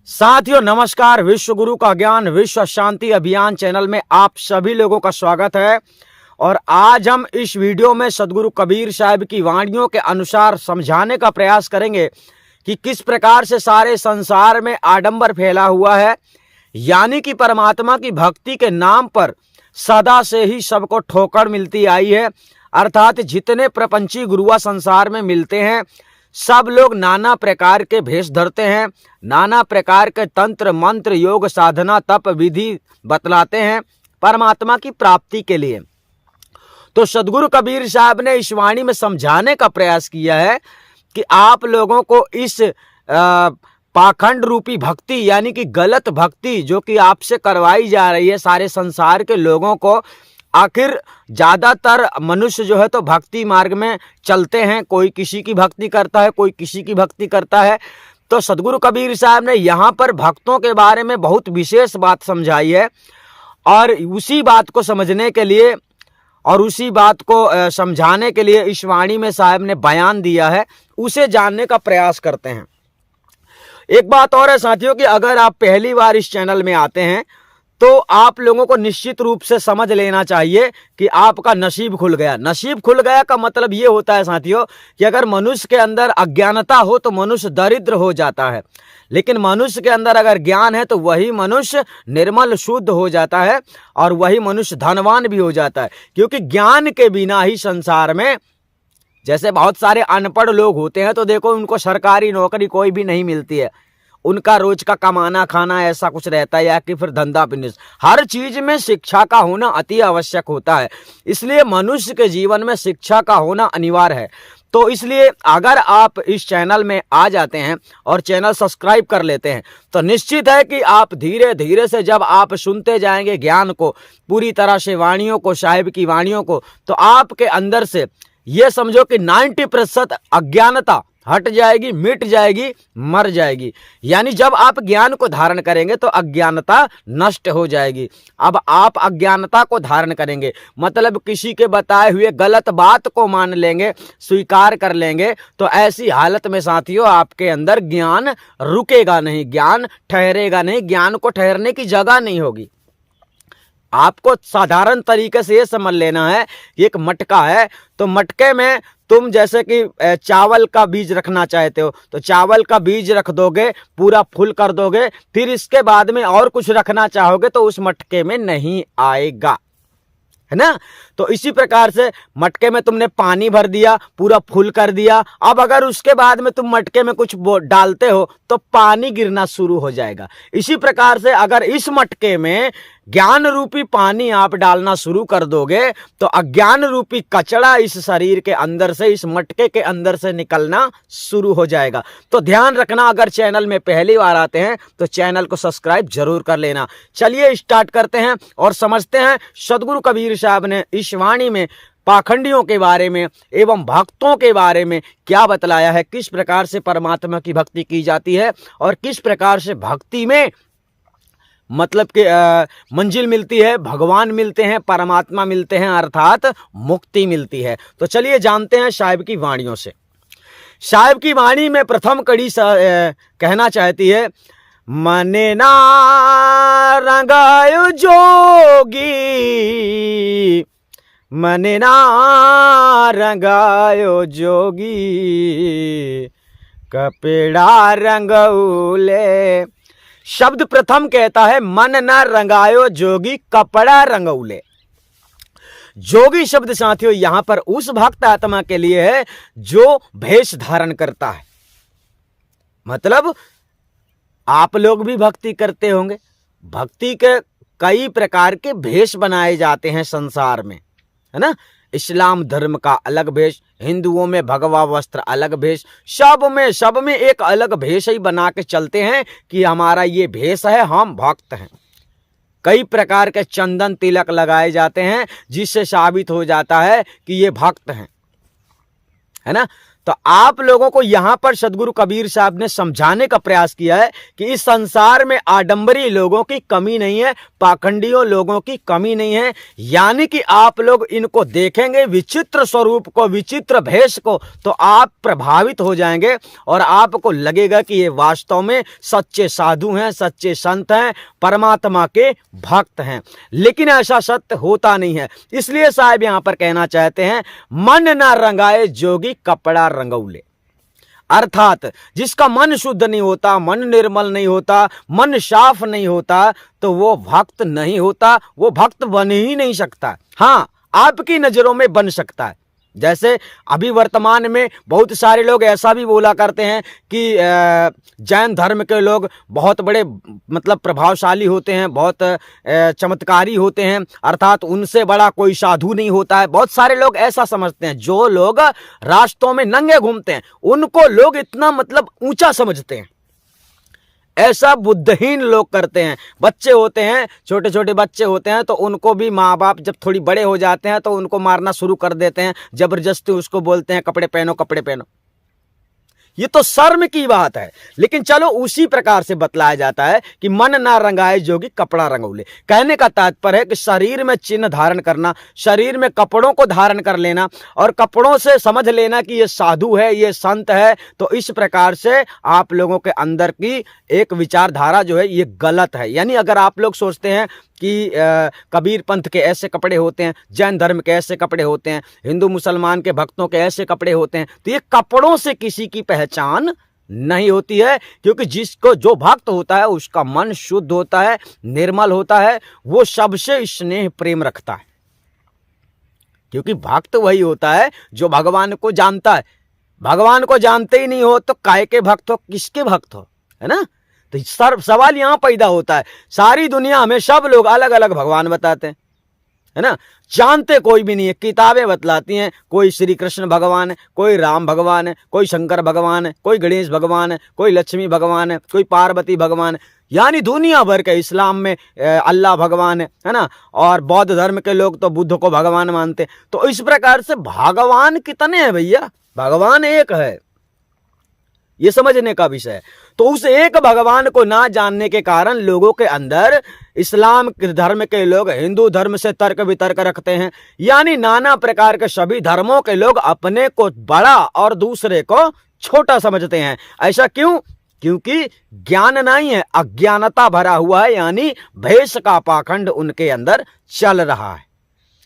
साथियों नमस्कार। विश्व गुरु का ज्ञान विश्व शांति अभियान चैनल में आप सभी लोगों का स्वागत है। और आज हम इस वीडियो में सदगुरु कबीर साहब की वाणियों के अनुसार समझाने का प्रयास करेंगे कि किस प्रकार से सारे संसार में आडंबर फैला हुआ है, यानी कि परमात्मा की भक्ति के नाम पर सदा से ही सबको ठोकर मिलती आई है। अर्थात जितने प्रपंची गुरुआ संसार में मिलते हैं सब लोग नाना प्रकार के भेष धरते हैं, नाना प्रकार के तंत्र मंत्र योग साधना तप विधि बतलाते हैं परमात्मा की प्राप्ति के लिए। तो सदगुरु कबीर साहब ने इस वाणी में समझाने का प्रयास किया है कि आप लोगों को इस पाखंड रूपी भक्ति यानी कि गलत भक्ति जो कि आपसे करवाई जा रही है सारे संसार के लोगों को, आखिर ज्यादातर मनुष्य जो है तो भक्ति मार्ग में चलते हैं, कोई किसी की भक्ति करता है, कोई किसी की भक्ति करता है। तो सदगुरु कबीर साहब ने यहाँ पर भक्तों के बारे में बहुत विशेष बात समझाई है और उसी बात को समझने के लिए और उसी बात को समझाने के लिए इस वाणी में साहब ने बयान दिया है, उसे जानने का प्रयास करते हैं। एक बात और है साथियों कि अगर आप पहली बार इस चैनल में आते हैं तो आप लोगों को निश्चित रूप से समझ लेना चाहिए कि आपका नसीब खुल गया। नसीब खुल गया का मतलब ये होता है साथियों कि अगर मनुष्य के अंदर अज्ञानता हो तो मनुष्य दरिद्र हो जाता है, लेकिन मनुष्य के अंदर अगर ज्ञान है तो वही मनुष्य निर्मल शुद्ध हो जाता है और वही मनुष्य धनवान भी हो जाता है। क्योंकि ज्ञान के बिना ही संसार में, जैसे बहुत सारे अनपढ़ लोग होते हैं तो देखो उनको सरकारी नौकरी कोई भी नहीं मिलती है, उनका रोज का कमाना खाना ऐसा कुछ रहता है या कि फिर धंधा बिजनेस। हर चीज में शिक्षा का होना अति आवश्यक होता है, इसलिए मनुष्य के जीवन में शिक्षा का होना अनिवार्य है। तो इसलिए अगर आप इस चैनल में आ जाते हैं और चैनल सब्सक्राइब कर लेते हैं तो निश्चित है कि आप धीरे धीरे से जब आप सुनते जाएंगे ज्ञान को, पूरी तरह से वाणियों को, साहिब की वाणियों को, तो आपके अंदर से ये समझो कि 90% अज्ञानता हट जाएगी, मिट जाएगी, मर जाएगी। यानी जब आप ज्ञान को धारण करेंगे तो अज्ञानता नष्ट हो जाएगी। अब आप अज्ञानता को धारण करेंगे मतलब किसी के बताए हुए गलत बात को मान लेंगे, स्वीकार कर लेंगे, तो ऐसी हालत में साथियों आपके अंदर ज्ञान रुकेगा नहीं, ज्ञान ठहरेगा नहीं, ज्ञान को ठहरने की जगह नहीं होगी। आपको साधारण तरीके से ये समझ लेना है कि एक मटका है, तो मटके में तुम जैसे कि चावल का बीज रखना चाहते हो तो चावल का बीज रख दोगे, पूरा फुल कर दोगे, फिर इसके बाद में और कुछ रखना चाहोगे तो उस मटके में नहीं आएगा, है ना। तो इसी प्रकार से मटके में तुमने पानी भर दिया, पूरा फुल कर दिया, अब अगर उसके बाद में तुम मटके में कुछ डालते हो तो पानी गिरना शुरू हो जाएगा। इसी प्रकार से अगर इस मटके में ज्ञान रूपी पानी आप डालना शुरू कर दोगे तो अज्ञान रूपी कचरा इस शरीर के अंदर से, इस मटके के अंदर से निकलना शुरू हो जाएगा। तो ध्यान रखना, अगर चैनल में पहली बार आते हैं तो चैनल को सब्सक्राइब जरूर कर लेना। चलिए स्टार्ट करते हैं और समझते हैं सदगुरु कबीर साहब ने इस वाणी में पाखंडियों के बारे में एवं भक्तों के बारे में क्या बतलाया है, किस प्रकार से परमात्मा की भक्ति की जाती है और किस प्रकार से भक्ति में मतलब कि मंजिल मिलती है, भगवान मिलते हैं, परमात्मा मिलते हैं, अर्थात मुक्ति मिलती है। तो चलिए जानते हैं साहिब की वाणियों से। साहिब की वाणी में प्रथम कड़ी कहना चाहती है, मने ना रंगायो जोगी, मने ना रंगायो जोगी, कपड़ा रंगौले। शब्द प्रथम कहता है मन न रंगायो जोगी कपड़ा रंगौले। जोगी शब्द साथियों यहां पर उस भक्त आत्मा के लिए है जो भेष धारण करता है। मतलब आप लोग भी भक्ति करते होंगे, भक्ति के कई प्रकार के भेष बनाए जाते हैं संसार में, है ना। इस्लाम धर्म का अलग भेष, हिंदुओं में भगवा वस्त्र अलग भेष, सब में एक अलग भेष ही बना के चलते हैं कि हमारा ये भेष है, हम भक्त हैं। कई प्रकार के चंदन तिलक लगाए जाते हैं जिससे साबित हो जाता है कि ये भक्त हैं, है ना। तो आप लोगों को यहां पर सदगुरु कबीर साहब ने समझाने का प्रयास किया है कि इस संसार में आडंबरी लोगों की कमी नहीं है, पाखंडियों लोगों की कमी नहीं है। यानी कि आप लोग इनको देखेंगे, विचित्र स्वरूप को, विचित्र भेष को, तो आप प्रभावित हो जाएंगे और आपको लगेगा कि ये वास्तव में सच्चे साधु हैं, सच्चे संत हैं, परमात्मा के भक्त हैं। लेकिन ऐसा सत्य होता नहीं है। इसलिए साहब यहां पर कहना चाहते हैं, मन ना रंगाए जोगी कपड़ा रंगौले। अर्थात जिसका मन शुद्ध नहीं होता, मन निर्मल नहीं होता, मन साफ नहीं होता, तो वो भक्त नहीं होता, वो भक्त बन ही नहीं सकता। हाँ, आपकी नजरों में बन सकता है। जैसे अभी वर्तमान में बहुत सारे लोग ऐसा भी बोला करते हैं कि जैन धर्म के लोग बहुत बड़े मतलब प्रभावशाली होते हैं, बहुत चमत्कारी होते हैं, अर्थात उनसे बड़ा कोई साधु नहीं होता है। बहुत सारे लोग ऐसा समझते हैं। जो लोग रास्तों में नंगे घूमते हैं उनको लोग इतना मतलब ऊंचा समझते हैं। ऐसा बुद्धहीन लोग करते हैं। बच्चे होते हैं, छोटे छोटे बच्चे होते हैं, तो उनको भी माँ बाप जब थोड़ी बड़े हो जाते हैं तो उनको मारना शुरू कर देते हैं, जबरदस्ती उसको बोलते हैं कपड़े पहनो, कपड़े पहनो। ये तो शर्म की बात है। लेकिन चलो उसी प्रकार से बतलाया जाता है कि मन ना रंगाए जोगी कपड़ा रंगौले। कहने का तात्पर्य है कि शरीर में चिन्ह धारण करना, शरीर में कपड़ों को धारण कर लेना और कपड़ों से समझ लेना कि ये साधु है, ये संत है, तो इस प्रकार से आप लोगों के अंदर की एक विचारधारा जो है ये गलत है। यानी अगर आप लोग सोचते हैं कि कबीर पंथ के ऐसे कपड़े होते हैं, जैन धर्म के ऐसे कपड़े होते हैं, हिंदू मुसलमान के भक्तों के ऐसे कपड़े होते हैं, तो ये कपड़ों से किसी की पहचान नहीं होती है। क्योंकि जिसको जो भक्त होता है उसका मन शुद्ध होता है, निर्मल होता है, वो सबसे स्नेह प्रेम रखता है। क्योंकि भक्त वही होता है जो भगवान को जानता है। भगवान को जानते ही नहीं हो तो काय के भक्त हो, किसके भक्त हो, है ना। तो सवाल यहां पैदा होता है। सारी दुनिया में सब लोग अलग अलग भगवान बताते हैं, है ना, जानते कोई भी नहीं है। किताबें बतलाती हैं कोई श्री कृष्ण भगवान है, कोई राम भगवान है, कोई शंकर भगवान है, कोई गणेश भगवान है, कोई लक्ष्मी भगवान है, कोई पार्वती भगवान है। यानी दुनिया भर के, इस्लाम में अल्लाह भगवान है ना, और बौद्ध धर्म के लोग तो बुद्ध को भगवान मानते हैं। तो इस प्रकार से भगवान कितने हैं भैया? भगवान एक है, ये समझने का विषय है। तो उस एक भगवान को ना जानने के कारण लोगों के अंदर इस्लाम धर्म के लोग हिंदू धर्म से तर्क वितर्क रखते हैं। यानी नाना प्रकार के सभी धर्मों के लोग अपने को बड़ा और दूसरे को छोटा समझते हैं। ऐसा क्यों? क्योंकि ज्ञान नहीं है, अज्ञानता भरा हुआ है, यानी भेष का पाखंड उनके अंदर चल रहा है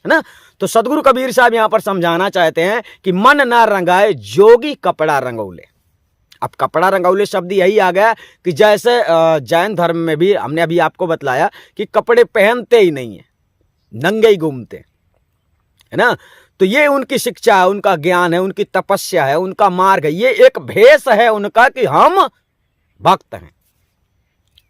ना। तो सदगुरु कबीर साहब यहां पर समझाना चाहते हैं कि मन ना रंगाए जोगी कपड़ा रंगौले। अब कपड़ा रंगौले शब्द यही आ गया कि जैसे जैन धर्म में भी हमने अभी आपको बतलाया कि कपड़े पहनते ही नहीं है, नंगे ही घूमते, है ना। तो ये उनकी शिक्षा है, उनका ज्ञान है, उनकी तपस्या है, उनका मार्ग है, ये एक भेष है उनका कि हम भक्त हैं।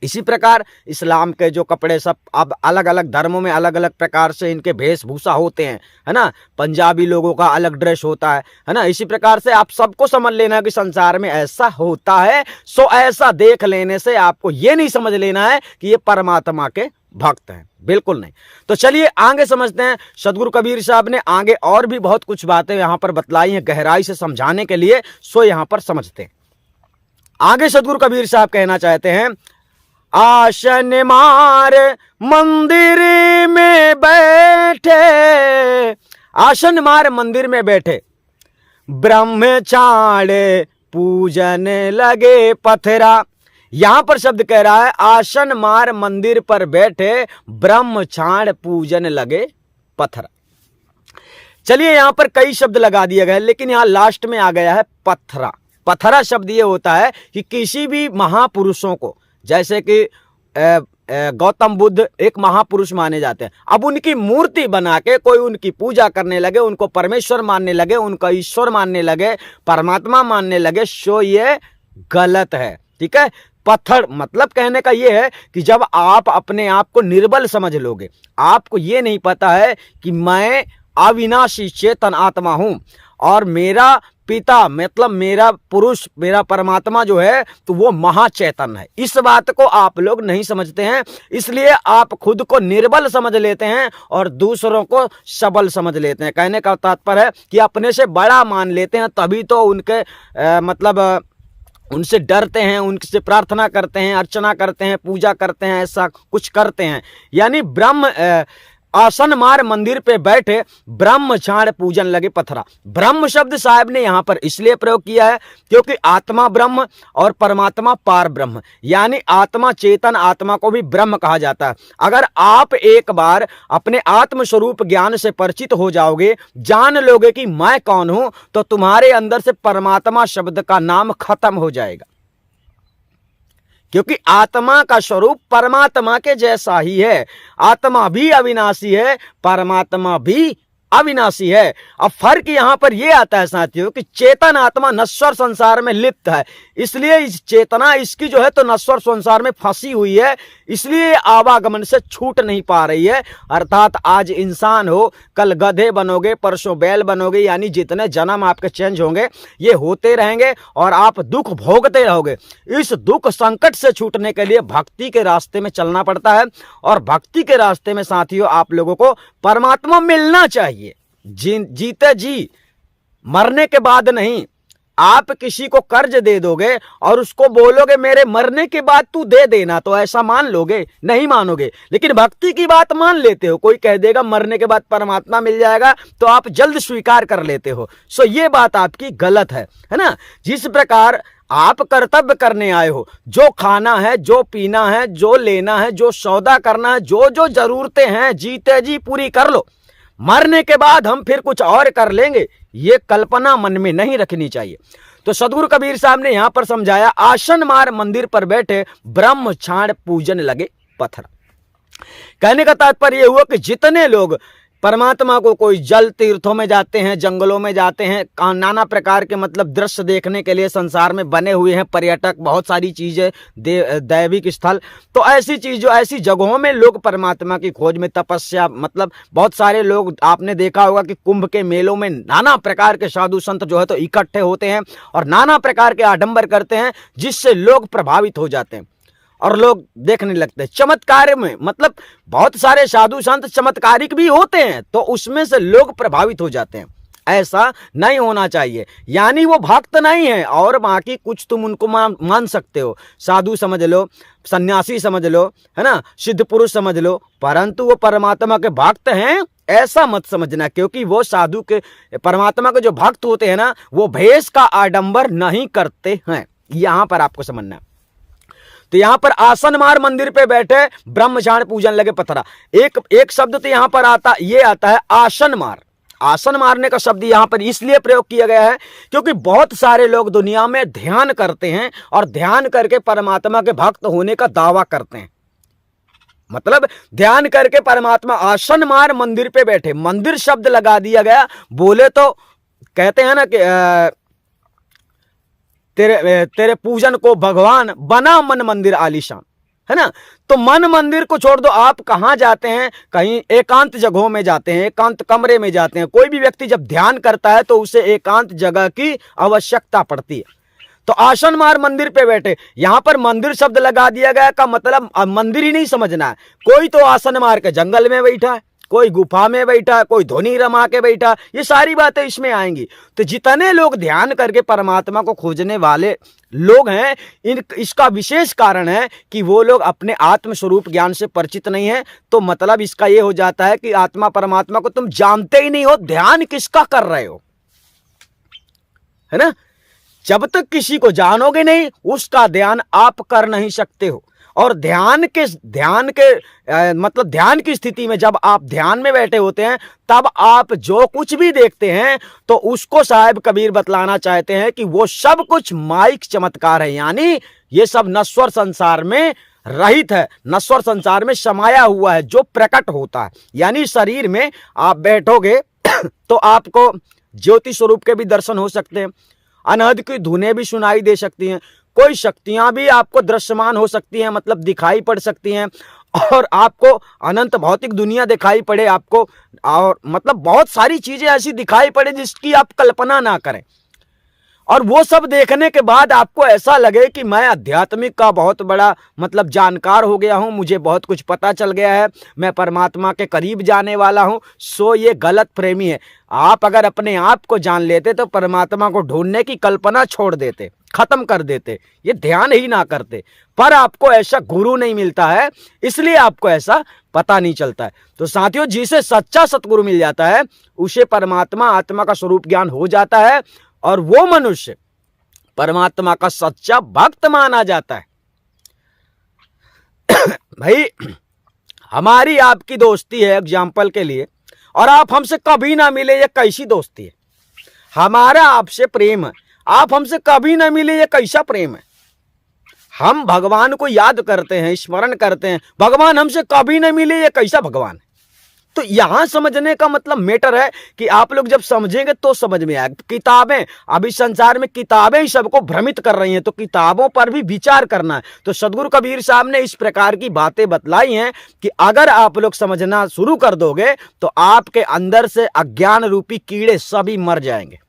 इसी प्रकार इस्लाम के जो कपड़े सब अब अलग अलग धर्मों में अलग अलग प्रकार से इनके वेशभूषा होते हैं, है ना। पंजाबी लोगों का अलग ड्रेस होता है ना। इसी प्रकार से आप सबको समझ लेना कि संसार में ऐसा होता है। सो ऐसा देख लेने से आपको ये नहीं समझ लेना है कि ये परमात्मा के भक्त हैं, बिल्कुल नहीं। तो चलिए आगे समझते हैं। सदगुरु कबीर साहब ने आगे और भी बहुत कुछ बातें यहां पर बतलाई हैं गहराई से समझाने के लिए। सो यहां पर समझते हैं। आगे सदगुरु कबीर साहब कहना चाहते हैं, आसन मार मंदिर में बैठे, आसन मार मंदिर में बैठे, ब्रह्मचारी पूजन लगे पथरा। यहां पर शब्द कह रहा है आसन मार मंदिर पर बैठे, ब्रह्मचारी पूजन लगे पथरा। चलिए यहां पर कई शब्द लगा दिए गए, लेकिन यहां लास्ट में आ गया है पथरा। पथरा शब्द ये होता है कि किसी भी महापुरुषों को, जैसे कि गौतम बुद्ध एक महापुरुष माने जाते हैं, अब उनकी मूर्ति बना के कोई उनकी पूजा करने लगे, उनको परमेश्वर मानने लगे, उनका ईश्वर मानने लगे, परमात्मा मानने लगे, सो ये गलत है। ठीक है। पत्थर मतलब कहने का ये है कि जब आप अपने आप को निर्बल समझ लोगे, आपको ये नहीं पता है कि मैं अविनाशी चेतन आत्मा हूं और मेरा पिता मतलब मेरा पुरुष, मेरा परमात्मा जो है तो वो महाचेतन है। इस बात को आप लोग नहीं समझते हैं, इसलिए आप खुद को निर्बल समझ लेते हैं और दूसरों को सबल समझ लेते हैं। कहने का तात्पर्य है कि अपने से बड़ा मान लेते हैं, तभी तो उनके उनसे डरते हैं, उनसे प्रार्थना करते हैं, अर्चना करते हैं, पूजा करते हैं, ऐसा कुछ करते हैं। यानी ब्रह्म आसन मार मंदिर पे बैठे ब्रह्म छाड़ पूजन लगे पथरा। ब्रह्म शब्द साहब ने यहां पर इसलिए प्रयोग किया है क्योंकि आत्मा ब्रह्म और परमात्मा पार ब्रह्म, यानी आत्मा चेतन आत्मा को भी ब्रह्म कहा जाता है। अगर आप एक बार अपने आत्म स्वरूप ज्ञान से परिचित हो जाओगे, जान लोगे कि मैं कौन हूं, तो तुम्हारे अंदर से परमात्मा शब्द का नाम खत्म हो जाएगा, क्योंकि आत्मा का स्वरूप परमात्मा के जैसा ही है। आत्मा भी अविनाशी है, परमात्मा भी अविनाशी है। अब फर्क यहां पर यह आता है साथियों कि चेतन आत्मा नश्वर संसार में लिप्त है, इसलिए इस चेतना इसकी जो है तो नश्वर संसार में फंसी हुई है, इसलिए आवागमन से छूट नहीं पा रही है। अर्थात आज इंसान हो, कल गधे बनोगे, परसों बैल बनोगे, यानी जितने जन्म आपके चेंज होंगे ये होते रहेंगे और आप दुख भोगते रहोगे। इस दुख संकट से छूटने के लिए भक्ति के रास्ते में चलना पड़ता है, और भक्ति के रास्ते में साथियों आप लोगों को परमात्मा मिलना चाहिए। जीते जी, मरने के बाद नहीं। आप किसी को कर्ज दे दोगे और उसको बोलोगे मेरे मरने के बाद तू दे देना, तो ऐसा मान लोगे? नहीं मानोगे। लेकिन भक्ति की बात मान लेते हो। कोई कह देगा मरने के बाद परमात्मा मिल जाएगा तो आप जल्द स्वीकार कर लेते हो। सो ये बात आपकी गलत है ना। जिस प्रकार आप कर्तव्य करने आए हो, जो खाना है, जो पीना है, जो लेना है, जो सौदा करना है, जो जो जरूरतें हैं, जीते जी पूरी कर लो। मरने के बाद हम फिर कुछ और कर लेंगे, ये कल्पना मन में नहीं रखनी चाहिए। तो सदगुरु कबीर साहब ने यहां पर समझाया, आसन मार मंदिर पर बैठे ब्रह्म छाड़ पूजन लगे पत्थर। कहने का तात्पर्य यह हुआ कि जितने लोग परमात्मा को, कोई जल तीर्थों में जाते हैं, जंगलों में जाते हैं, नाना प्रकार के मतलब दृश्य देखने के लिए संसार में बने हुए हैं पर्यटक, बहुत सारी चीजें, दैविक स्थल, तो ऐसी चीजों, ऐसी जगहों में लोग परमात्मा की खोज में तपस्या, मतलब बहुत सारे लोग, आपने देखा होगा कि कुंभ के मेलों में नाना प्रकार के साधु संत जो है तो इकट्ठे होते हैं और नाना प्रकार के आडंबर करते हैं, जिससे लोग प्रभावित हो जाते हैं और लोग देखने लगते हैं। चमत्कार में मतलब बहुत सारे साधु संत चमत्कारिक भी होते हैं, तो उसमें से लोग प्रभावित हो जाते हैं। ऐसा नहीं होना चाहिए। यानी वो भक्त नहीं है और बाकी कुछ तुम उनको मान सकते हो, साधु समझ लो, सन्यासी समझ लो, है ना, सिद्ध पुरुष समझ लो, परंतु वो परमात्मा के भक्त हैं ऐसा मत समझना। क्योंकि वो साधु के, परमात्मा के जो भक्त होते हैं ना, वो भेष का आडंबर नहीं करते हैं। यहां पर आपको समझना है। तो यहां पर आसन मार मंदिर पे बैठे ब्रह्मचाण पूजन लगे पथरा। एक शब्द तो यहां पर आता है आसन मार। आसन मारने का शब्द यहां पर इसलिए प्रयोग किया गया है क्योंकि बहुत सारे लोग दुनिया में ध्यान करते हैं और ध्यान करके परमात्मा के भक्त होने का दावा करते हैं। मतलब ध्यान करके परमात्मा, आसन मार मंदिर पे बैठे, मंदिर शब्द लगा दिया गया। बोले तो कहते हैं ना कि तेरे पूजन को भगवान बना मन मंदिर आलीशान, है ना। तो मन मंदिर को छोड़ दो, आप कहां जाते हैं? कहीं एकांत जगहों में जाते हैं, एकांत कमरे में जाते हैं। कोई भी व्यक्ति जब ध्यान करता है तो उसे एकांत जगह की आवश्यकता पड़ती है। तो आसन मार मंदिर पे बैठे, यहां पर मंदिर शब्द लगा दिया गया का मतलब मंदिर ही नहीं समझना है। कोई तो आसन मार के जंगल में बैठा है, कोई गुफा में बैठा, कोई धुनी रमा के बैठा, ये सारी बातें इसमें आएंगी। तो जितने लोग ध्यान करके परमात्मा को खोजने वाले लोग हैं, इसका विशेष कारण है कि वो लोग अपने आत्म स्वरूप ज्ञान से परिचित नहीं है। तो मतलब इसका ये हो जाता है कि आत्मा परमात्मा को तुम जानते ही नहीं हो, ध्यान किसका कर रहे हो, है ना। जब तक किसी को जानोगे नहीं, उसका ध्यान आप कर नहीं सकते हो। और ध्यान की स्थिति में जब आप ध्यान में बैठे होते हैं, तब आप जो कुछ भी देखते हैं तो उसको साहिब कबीर बतलाना चाहते हैं कि वो सब कुछ माइक चमत्कार है। यानी ये सब नश्वर संसार में रहित है, नश्वर संसार में समाया हुआ है, जो प्रकट होता है। यानी शरीर में आप बैठोगे तो आपको ज्योति स्वरूप के भी दर्शन हो सकते हैं, अनहद की धुनें भी सुनाई दे सकती हैं, कोई शक्तियां भी आपको दृश्यमान हो सकती हैं, मतलब दिखाई पड़ सकती हैं, और आपको अनंत भौतिक दुनिया दिखाई पड़े आपको, और मतलब बहुत सारी चीजें ऐसी दिखाई पड़े जिसकी आप कल्पना ना करें। और वो सब देखने के बाद आपको ऐसा लगे कि मैं आध्यात्मिक का बहुत बड़ा मतलब जानकार हो गया हूं, मुझे बहुत कुछ पता चल गया है, मैं परमात्मा के करीब जाने वाला हूं, सो ये गलत फहमी है। आप अगर अपने आप को जान लेते तो परमात्मा को ढूंढने की कल्पना छोड़ देते, खत्म कर देते, ये ध्यान ही ना करते। पर आपको ऐसा गुरु नहीं मिलता है, इसलिए आपको ऐसा पता नहीं चलता है। तो साथियों, जिसे सच्चा सतगुरु मिल जाता है उसे परमात्मा आत्मा का स्वरूप ज्ञान हो जाता है और वो मनुष्य परमात्मा का सच्चा भक्त माना जाता है। भाई, हमारी आपकी दोस्ती है एग्जाम्पल के लिए, और आप हमसे कभी ना मिले, ये कैसी दोस्ती है? हमारा आपसे प्रेम है, आप हमसे कभी ना मिले, ये कैसा प्रेम है? हम भगवान को याद करते हैं, स्मरण करते हैं, भगवान हमसे कभी ना मिले, ये कैसा भगवान है? तो यहां समझने का मतलब मैटर है कि आप लोग जब समझेंगे तो समझ में आएगा। किताबें, अभी संसार में किताबें ही सबको भ्रमित कर रही हैं, तो किताबों पर भी विचार करना है। तो सदगुरु कबीर साहब ने इस प्रकार की बातें बतलाई हैं कि अगर आप लोग समझना शुरू कर दोगे तो आपके अंदर से अज्ञान रूपी कीड़े सभी मर जाएंगे,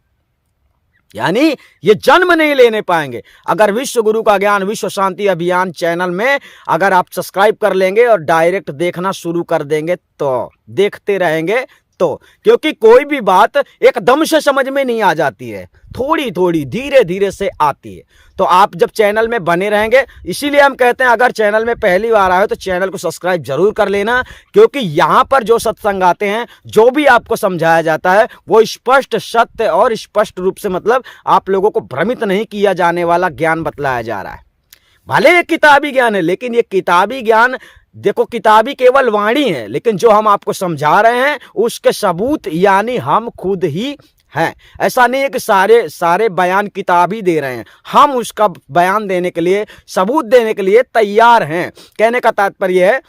यानी ये जन्म नहीं लेने पाएंगे। अगर विश्व गुरु का ज्ञान विश्व शांति अभियान चैनल में अगर आप सब्सक्राइब कर लेंगे और डायरेक्ट देखना शुरू कर देंगे तो देखते रहेंगे, तो क्योंकि कोई भी बात एकदम से समझ में नहीं आ जाती है, थोड़ी थोड़ी धीरे धीरे से आती है। तो आप जब चैनल में बने रहेंगे, इसीलिए हम कहते हैं अगर चैनल में पहली बार आए तो चैनल को सब्सक्राइब जरूर कर लेना, क्योंकि यहां पर जो सत्संग आते हैं, जो भी आपको समझाया जाता है वो स्पष्ट सत्य और स्पष्ट रूप से मतलब आप लोगों को भ्रमित नहीं किया जाने वाला ज्ञान बतलाया जा रहा है। भले ये किताबी ज्ञान है, लेकिन ये किताबी ज्ञान देखो, किताबी केवल वाणी है, लेकिन जो हम आपको समझा रहे हैं उसके सबूत यानी हम खुद ही हैं। ऐसा नहीं है कि सारे बयान किताब ही दे रहे हैं, हम उसका बयान देने के लिए, सबूत देने के लिए तैयार हैं। कहने का तात्पर्य है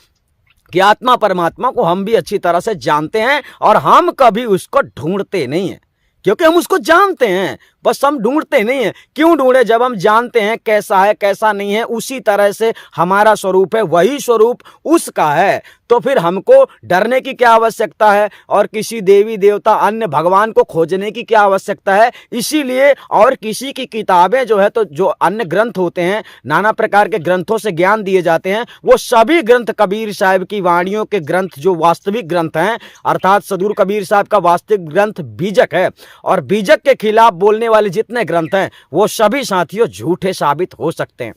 कि आत्मा परमात्मा को हम भी अच्छी तरह से जानते हैं और हम कभी उसको ढूंढते नहीं हैं, क्योंकि हम उसको जानते हैं, बस हम ढूंढते नहीं हैं। क्यों ढूंढे? जब हम जानते हैं कैसा है कैसा नहीं है, उसी तरह से हमारा स्वरूप है, वही स्वरूप उसका है, तो फिर हमको डरने की क्या आवश्यकता है और किसी देवी देवता अन्य भगवान को खोजने की क्या आवश्यकता है? इसीलिए और किसी की किताबें जो है, तो जो अन्य ग्रंथ होते हैं, नाना प्रकार के ग्रंथों से ज्ञान दिए जाते हैं, वो सभी ग्रंथ कबीर साहब की वाणियों के ग्रंथ जो वास्तविक ग्रंथ हैं, अर्थात सदगुरु कबीर साहब का वास्तविक ग्रंथ बीजक है, और बीजक के खिलाफ बोलने वाले जितने ग्रंथ हैं वो सभी साथियों झूठे साबित हो सकते हैं।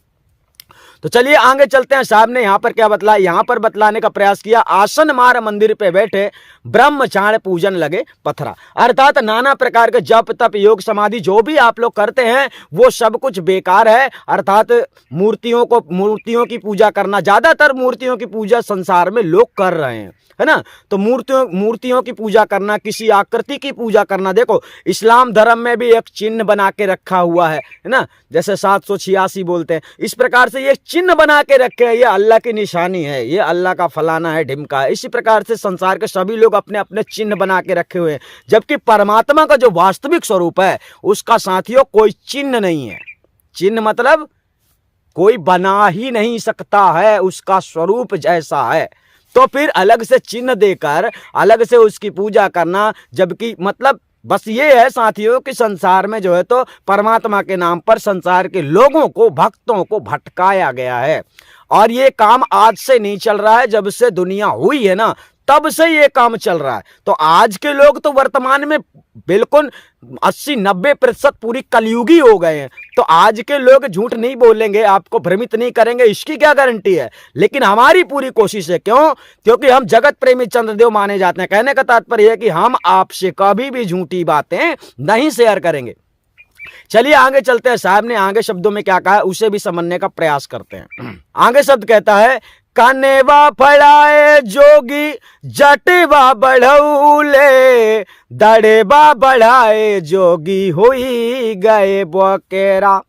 तो चलिए आगे चलते हैं। साहब ने यहां पर क्या बतलाया? यहां पर बतलाने का प्रयास किया, आसन मार मंदिर पे बैठे ब्रह्मचार्य पूजन लगे पथरा। अर्थात नाना प्रकार के जप तप योग समाधि जो भी आप लोग करते हैं वो सब कुछ बेकार है। अर्थात मूर्तियों की पूजा करना, ज्यादातर मूर्तियों की पूजा संसार में लोग कर रहे हैं, है ना। तो मूर्तियों की पूजा करना, किसी आकृति की पूजा करना, देखो इस्लाम धर्म में भी एक चिन्ह बना के रखा हुआ है ना, जैसे 786 बोलते हैं, इस प्रकार से ये चिन्ह बना के रखे हैं, ये अल्लाह की निशानी है, ये अल्लाह का फलाना है, ढिमका है। इसी प्रकार से संसार के सभी लोग अपने अपने चिन्ह बना के रखे हुए हैं, जबकि परमात्मा का जो वास्तविक स्वरूप है उसका साथियों कोई चिन्ह नहीं है। चिन्ह मतलब कोई बना ही नहीं सकता है, उसका स्वरूप जैसा है। तो फिर अलग से चिन्ह देकर अलग से उसकी पूजा करना, जबकि मतलब बस ये है साथियों कि संसार में जो है तो परमात्मा के नाम पर संसार के लोगों को, भक्तों को भटकाया गया है। और ये काम आज से नहीं चल रहा है, जब से दुनिया हुई है ना तब से ये काम चल रहा है। तो आज के लोग तो वर्तमान में बिल्कुल 80-90% पूरी कलयुगी हो गए हैं। तो आज के लोग झूठ नहीं बोलेंगे, आपको भ्रमित नहीं करेंगे, इसकी क्या गारंटी है? लेकिन हमारी पूरी कोशिश है। क्यों? क्योंकि हम जगत प्रेमी चंद्रदेव माने जाते हैं। कहने का तात्पर्य है कि हम आपसे कभी भी झूठी बातें नहीं शेयर करेंगे। चलिए आगे चलते हैं। साहब ने आगे शब्दों में क्या कहा है उसे भी समझने का प्रयास करते हैं। आगे शब्द कहता है, कनेवा फड़ाए जोगी जटेवा बढ़ौले, दड़ेबा बढ़ाए जोगी होई गए बकेरा।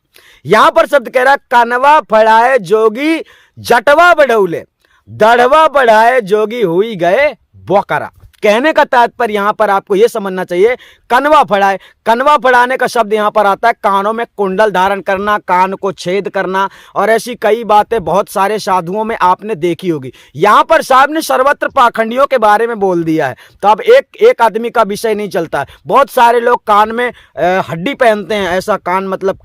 यहां पर शब्द कह रहा, कनवा फड़ाए जोगी जटवा बढ़ौले, दड़वा बढ़ाए जोगी हुई गए बकरा। कहने का तात्पर्य यहाँ पर आपको यह समझना चाहिए, कनवा फड़ाए, कनवा फड़ाने का शब्द यहाँ पर आता है कानों में कुंडल धारण करना, कान को छेद करना, और ऐसी कई बातें बहुत सारे साधुओं में आपने देखी होगी। यहाँ पर साहब ने सर्वत्र पाखंडियों के बारे में बोल दिया है। तो अब एक आदमी का विषय नहीं चलता है। बहुत सारे लोग कान में हड्डी पहनते हैं, ऐसा कान मतलब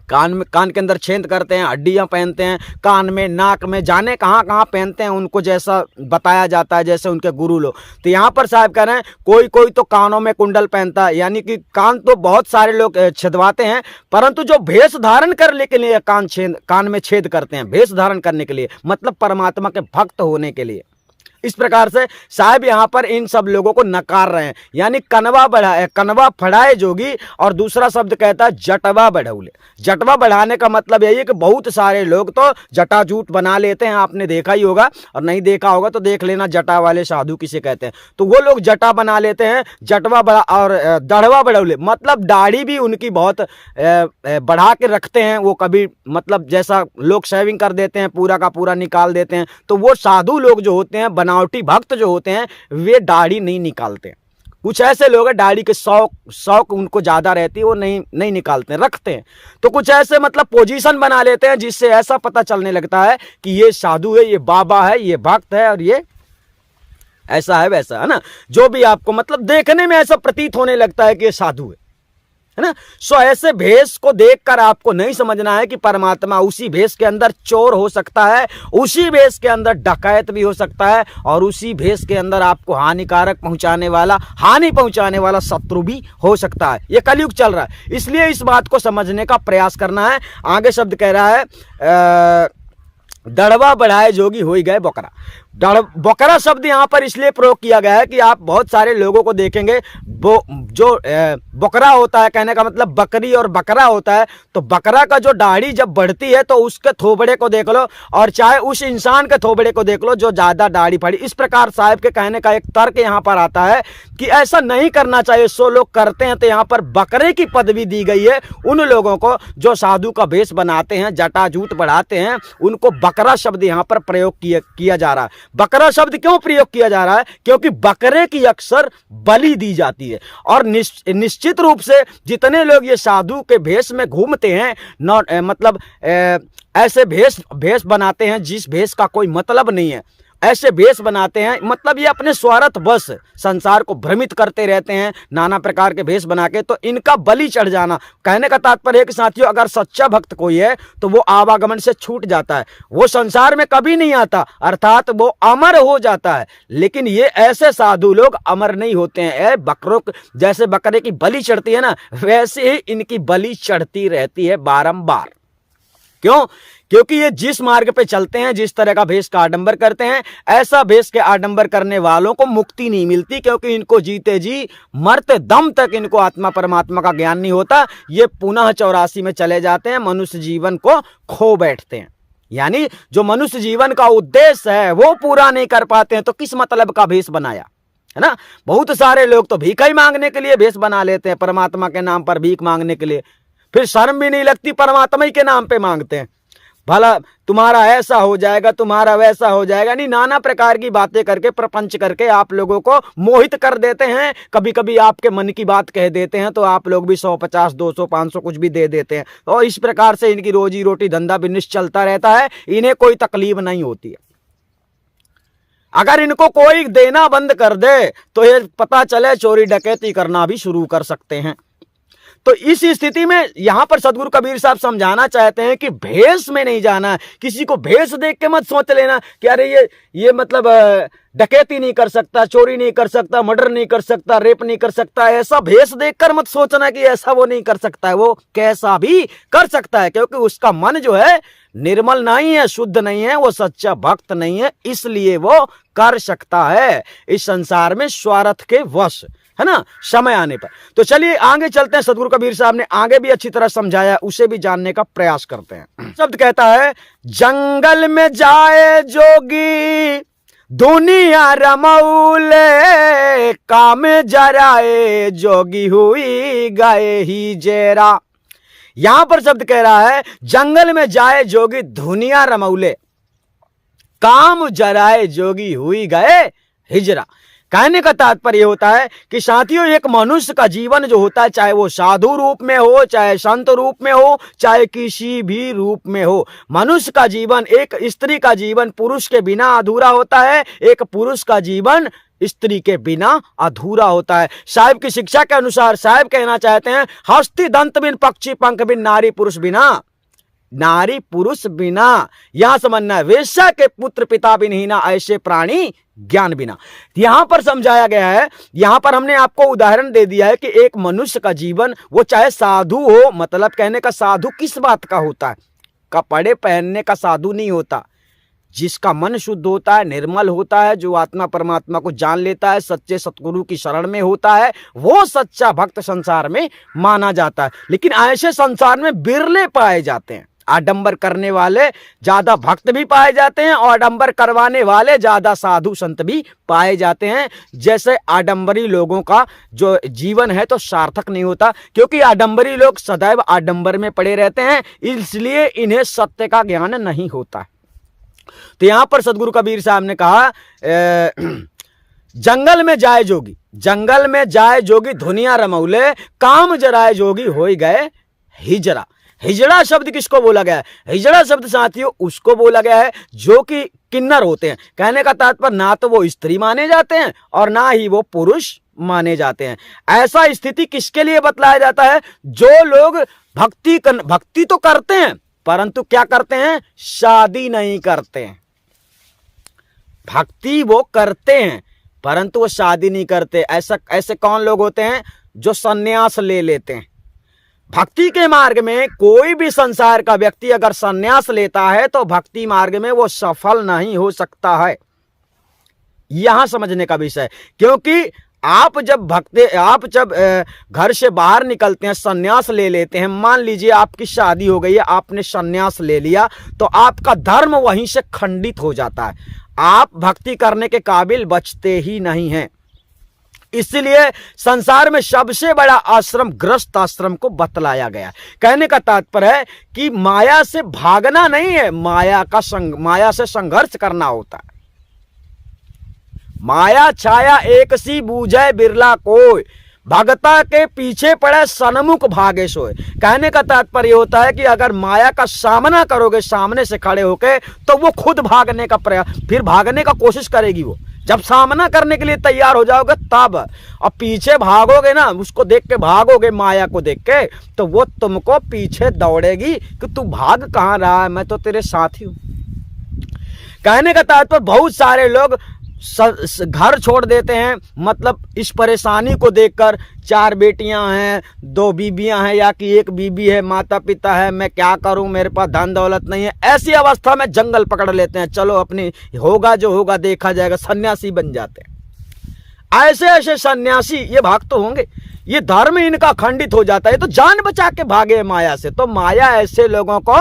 कान के अंदर छेद करते हैं, हड्डियां पहनते हैं कान में, नाक में, जाने कहाँ कहाँ पहनते हैं, उनको जैसा बताया जाता है जैसे उनके गुरु लोग। तो यहाँ पर साहब कह रहे हैं कोई कोई तो कानों में कुंडल पहनता है, यानी कि कान तो बहुत सारे लोग छिदवाते हैं, परंतु जो भेष धारण करने के लिए कान में छेद करते हैं, भेष धारण करने के लिए, मतलब परमात्मा के भक्त होने के लिए। इस प्रकार से साहब यहाँ पर इन सब लोगों को नकार रहे हैं, यानी कनवा फड़ाए जोगी, और दूसरा शब्द कहता है जटवा बढ़ौले। जटवा बढ़ाने का मतलब यही है कि बहुत सारे लोग तो जटाजूट बना लेते हैं, आपने देखा ही होगा, और नहीं देखा होगा तो देख लेना जटा वाले साधु किसे कहते हैं। तो वो लोग जटा बना लेते हैं, जटवा बढ़ा और दढ़वा बढ़ौले, मतलब दाढ़ी भी उनकी बहुत बढ़ा के रखते हैं। वो कभी मतलब जैसा लोग शेविंग कर देते हैं, पूरा का पूरा निकाल देते हैं, तो वो साधु लोग जो होते हैं, बनावटी भक्त जो होते हैं, वे दाढ़ी नहीं निकालते। कुछ ऐसे लोग हैं दाढ़ी के शौक उनको ज्यादा रहती है, वो नहीं निकालते, रखते हैं। तो कुछ ऐसे मतलब पोजीशन बना लेते हैं जिससे ऐसा पता चलने लगता है कि ये साधु है, ये बाबा है, ये भक्त है, और ये ऐसा है वैसा है ना, जो भी आपको मतलब देखने में ऐसा प्रतीत होने लगता है कि ये साधु है ना। सो ऐसे भेष को देखकर आपको नहीं समझना है कि परमात्मा उसी भेष के अंदर चोर हो सकता है, उसी भेष के अंदर डकैत भी हो सकता है, और उसी भेष के अंदर आपको हानि पहुंचाने वाला शत्रु भी हो सकता है। ये कलयुग चल रहा है, इसलिए इस बात को समझने का प्रयास करना है। आगे शब्द कह रहा है दड़वा बढ़ाए जोगी हो ही गए बकरा। बकरा शब्द यहाँ पर इसलिए प्रयोग किया गया है कि आप बहुत सारे लोगों को देखेंगे, जो बकरा होता है, कहने का मतलब बकरी और बकरा होता है, तो बकरा का जो दाढ़ी जब बढ़ती है तो उसके थोबड़े को देख लो, और चाहे उस इंसान के थोबड़े को देख लो जो ज्यादा दाढ़ी पड़ी। इस प्रकार साहब के कहने का एक तर्क यहाँ पर आता है कि ऐसा नहीं करना चाहिए। सो लोग करते हैं, तो यहाँ पर बकरे की पदवी दी गई है उन लोगों को जो साधु का भेष बनाते हैं, जटाजूट बढ़ाते हैं, उनको बकरा शब्द यहाँ पर प्रयोग किया जा रहा है। बकरा शब्द क्यों प्रयोग किया जा रहा है? क्योंकि बकरे की अक्सर बलि दी जाती है, और निश्चित रूप से जितने लोग ये साधु के भेष में घूमते हैं, मतलब ऐसे भेष बनाते हैं जिस भेष का कोई मतलब नहीं है, ऐसे भेष बनाते हैं, मतलब ये अपने स्वार्थ बस संसार को भ्रमित करते रहते हैं नाना प्रकार के भेष बना के, तो इनका बलि चढ़ जाना। कहने का तात्पर्य है कि साथियों, अगर सच्चा भक्त कोई है तो वो आवागमन से छूट जाता है, वो संसार में कभी नहीं आता, अर्थात वो अमर हो जाता है। लेकिन ये ऐसे साधु लोग अमर नहीं होते हैं। बकरों जैसे बकरे की बलि चढ़ती है ना, वैसे ही इनकी बलि चढ़ती रहती है बारंबार। क्यों? क्योंकि ये जिस मार्ग पे चलते हैं, जिस तरह का भेष का आडंबर करते हैं, ऐसा भेष के आडंबर करने वालों को मुक्ति नहीं मिलती, क्योंकि इनको जीते जी मरते दम तक इनको आत्मा परमात्मा का ज्ञान नहीं होता। ये पुनः 84 में चले जाते हैं, मनुष्य जीवन को खो बैठते हैं। यानी जो मनुष्य जीवन का उद्देश्य है वो पूरा नहीं कर पाते हैं, तो किस मतलब का भेष बनाया, है ना। बहुत सारे लोग तो भीख ही मांगने के लिए भेष बना लेते हैं, परमात्मा के नाम पर भीख मांगने के लिए, फिर शर्म भी नहीं लगती, परमात्मा ही के नाम पे मांगते हैं। भला तुम्हारा ऐसा हो जाएगा, तुम्हारा वैसा हो जाएगा, नहीं नाना प्रकार की बातें करके, प्रपंच करके आप लोगों को मोहित कर देते हैं। कभी कभी आपके मन की बात कह देते हैं तो आप लोग भी 150, 200, 500 कुछ भी दे देते हैं, और इस प्रकार से इनकी रोजी रोटी धंधा बिजनेस चलता रहता है, इन्हें कोई तकलीफ नहीं होती है। अगर इनको कोई देना बंद कर दे तो ये पता चले चोरी डकैती करना भी शुरू कर सकते हैं। तो इस स्थिति में यहां पर सदगुरु कबीर साहब समझाना चाहते हैं कि भेष में नहीं जाना। किसी को भेष देख के मत सोच लेना कि अरे ये मतलब डकैती नहीं कर सकता, चोरी नहीं कर सकता, मर्डर नहीं कर सकता, रेप नहीं कर सकता। ऐसा भेष देखकर मत सोचना कि ऐसा वो नहीं कर सकता है, वो कैसा भी कर सकता है, क्योंकि उसका मन जो है निर्मल नहीं है, शुद्ध नहीं है, वो सच्चा भक्त नहीं है, इसलिए वो कर सकता है इस संसार में स्वार्थ के वश, है ना, समय आने पर। तो चलिए आगे चलते हैं। सदगुरु कबीर साहब ने आगे भी अच्छी तरह समझाया, उसे भी जानने का प्रयास करते हैं। शब्द कहता है जंगल में जाए जोगी दुनिया रमौले, काम जराए जोगी हुई गए ही जेरा। यहां पर शब्द कह रहा है जंगल में जाए जोगी दुनिया रमौले, काम जराए जोगी हुई गए हिजरा। कहने का तात्पर्य होता है कि साथियों, एक मनुष्य का जीवन जो होता है, चाहे वो साधु रूप में हो, चाहे संत रूप में हो, चाहे किसी भी रूप में हो, मनुष्य का जीवन, एक स्त्री का जीवन पुरुष के बिना अधूरा होता है, एक पुरुष का जीवन स्त्री के बिना अधूरा होता है। साहिब की शिक्षा के अनुसार साहिब कहना चाहते हैं, हस्ती दंत बिन पक्षी पंख बिन नारी पुरुष बिना, नारी पुरुष बिना। यहां समझना है, वेश्या के पुत्र पिता बिन हीना, ऐसे प्राणी ज्ञान बिना। यहां पर समझाया गया है, यहां पर हमने आपको उदाहरण दे दिया है कि एक मनुष्य का जीवन, वो चाहे साधु हो, मतलब कहने का साधु किस बात का होता है, कपड़े पहनने का साधु नहीं होता। जिसका मन शुद्ध होता है, निर्मल होता है, जो आत्मा परमात्मा को जान लेता है, सच्चे सतगुरु की शरण में होता है, वो सच्चा भक्त संसार में माना जाता है। लेकिन ऐसे संसार में बिरले पाए जाते हैं। आडंबर करने वाले ज्यादा भक्त भी पाए जाते हैं और आडंबर करवाने वाले ज्यादा साधु संत भी पाए जाते हैं। जैसे आडंबरी लोगों का जो जीवन है तो सार्थक नहीं होता, क्योंकि आडंबरी लोग सदैव आडंबर में पड़े रहते हैं, इसलिए इन्हें सत्य का ज्ञान नहीं होता। तो यहां पर सदगुरु कबीर साहब ने कहा, जंगल में जाए जोगी, जंगल में जाए जोगी, धुनिया रमौले, काम जराए जोगी होई गए हिजरा। हिजड़ा शब्द किसको बोला गया है? हिजड़ा शब्द साथियों उसको बोला गया है जो कि किन्नर होते हैं। कहने का तात्पर्य, ना तो वो स्त्री माने जाते हैं और ना ही वो पुरुष माने जाते हैं। ऐसा स्थिति किसके लिए बतलाया जाता है? जो लोग भक्ति तो करते हैं, परंतु क्या करते हैं? शादी नहीं करते हैं। भक्ति वो करते हैं परंतु वो शादी नहीं करते। ऐसे कौन लोग होते हैं? जो सन्यास ले लेते हैं। भक्ति के मार्ग में कोई भी संसार का व्यक्ति अगर सन्यास लेता है तो भक्ति मार्ग में वो सफल नहीं हो सकता है। यहां समझने का विषय, क्योंकि आप जब घर से बाहर निकलते हैं, सन्यास ले लेते हैं, मान लीजिए आपकी शादी हो गई है, आपने सन्यास ले लिया, तो आपका धर्म वहीं से खंडित हो जाता है। आप भक्ति करने के काबिल बचते ही नहीं हैं। इसलिए संसार में सबसे बड़ा आश्रम गृहस्थ आश्रम को बतलाया गया। कहने का तात्पर्य है कि माया से भागना नहीं है, माया से संघर्ष करना होता है। माया छाया एक सी बूझे बिरला कोय, भगता के पीछे पड़े सन्मुख भागे सोए। कहने का तात्पर्य होता है कि अगर माया का सामना करोगे सामने से खड़े होके, तो वो खुद भागने का फिर भागने का कोशिश करेगी। वो जब सामना करने के लिए तैयार हो जाओगे तब, और पीछे भागोगे ना, उसको देख के भागोगे, माया को देख के, तो वो तुमको पीछे दौड़ेगी कि तू भाग कहां रहा है, मैं तो तेरे साथ ही हूं। कहने का तात्पर्य, बहुत सारे लोग घर छोड़ देते हैं, मतलब इस परेशानी को देखकर, 4 बेटियां हैं, 2 बीबियां हैं, या कि 1 बीबी है, माता पिता है, मैं क्या करूं, मेरे पास धन दौलत नहीं है। ऐसी अवस्था में जंगल पकड़ लेते हैं, चलो अपनी होगा जो होगा देखा जाएगा, सन्यासी बन जाते हैं। ऐसे ऐसे सन्यासी ये भक्त होंगे, ये धर्म इनका खंडित हो जाता है, तो जान बचा के भागे माया से। तो माया ऐसे लोगों को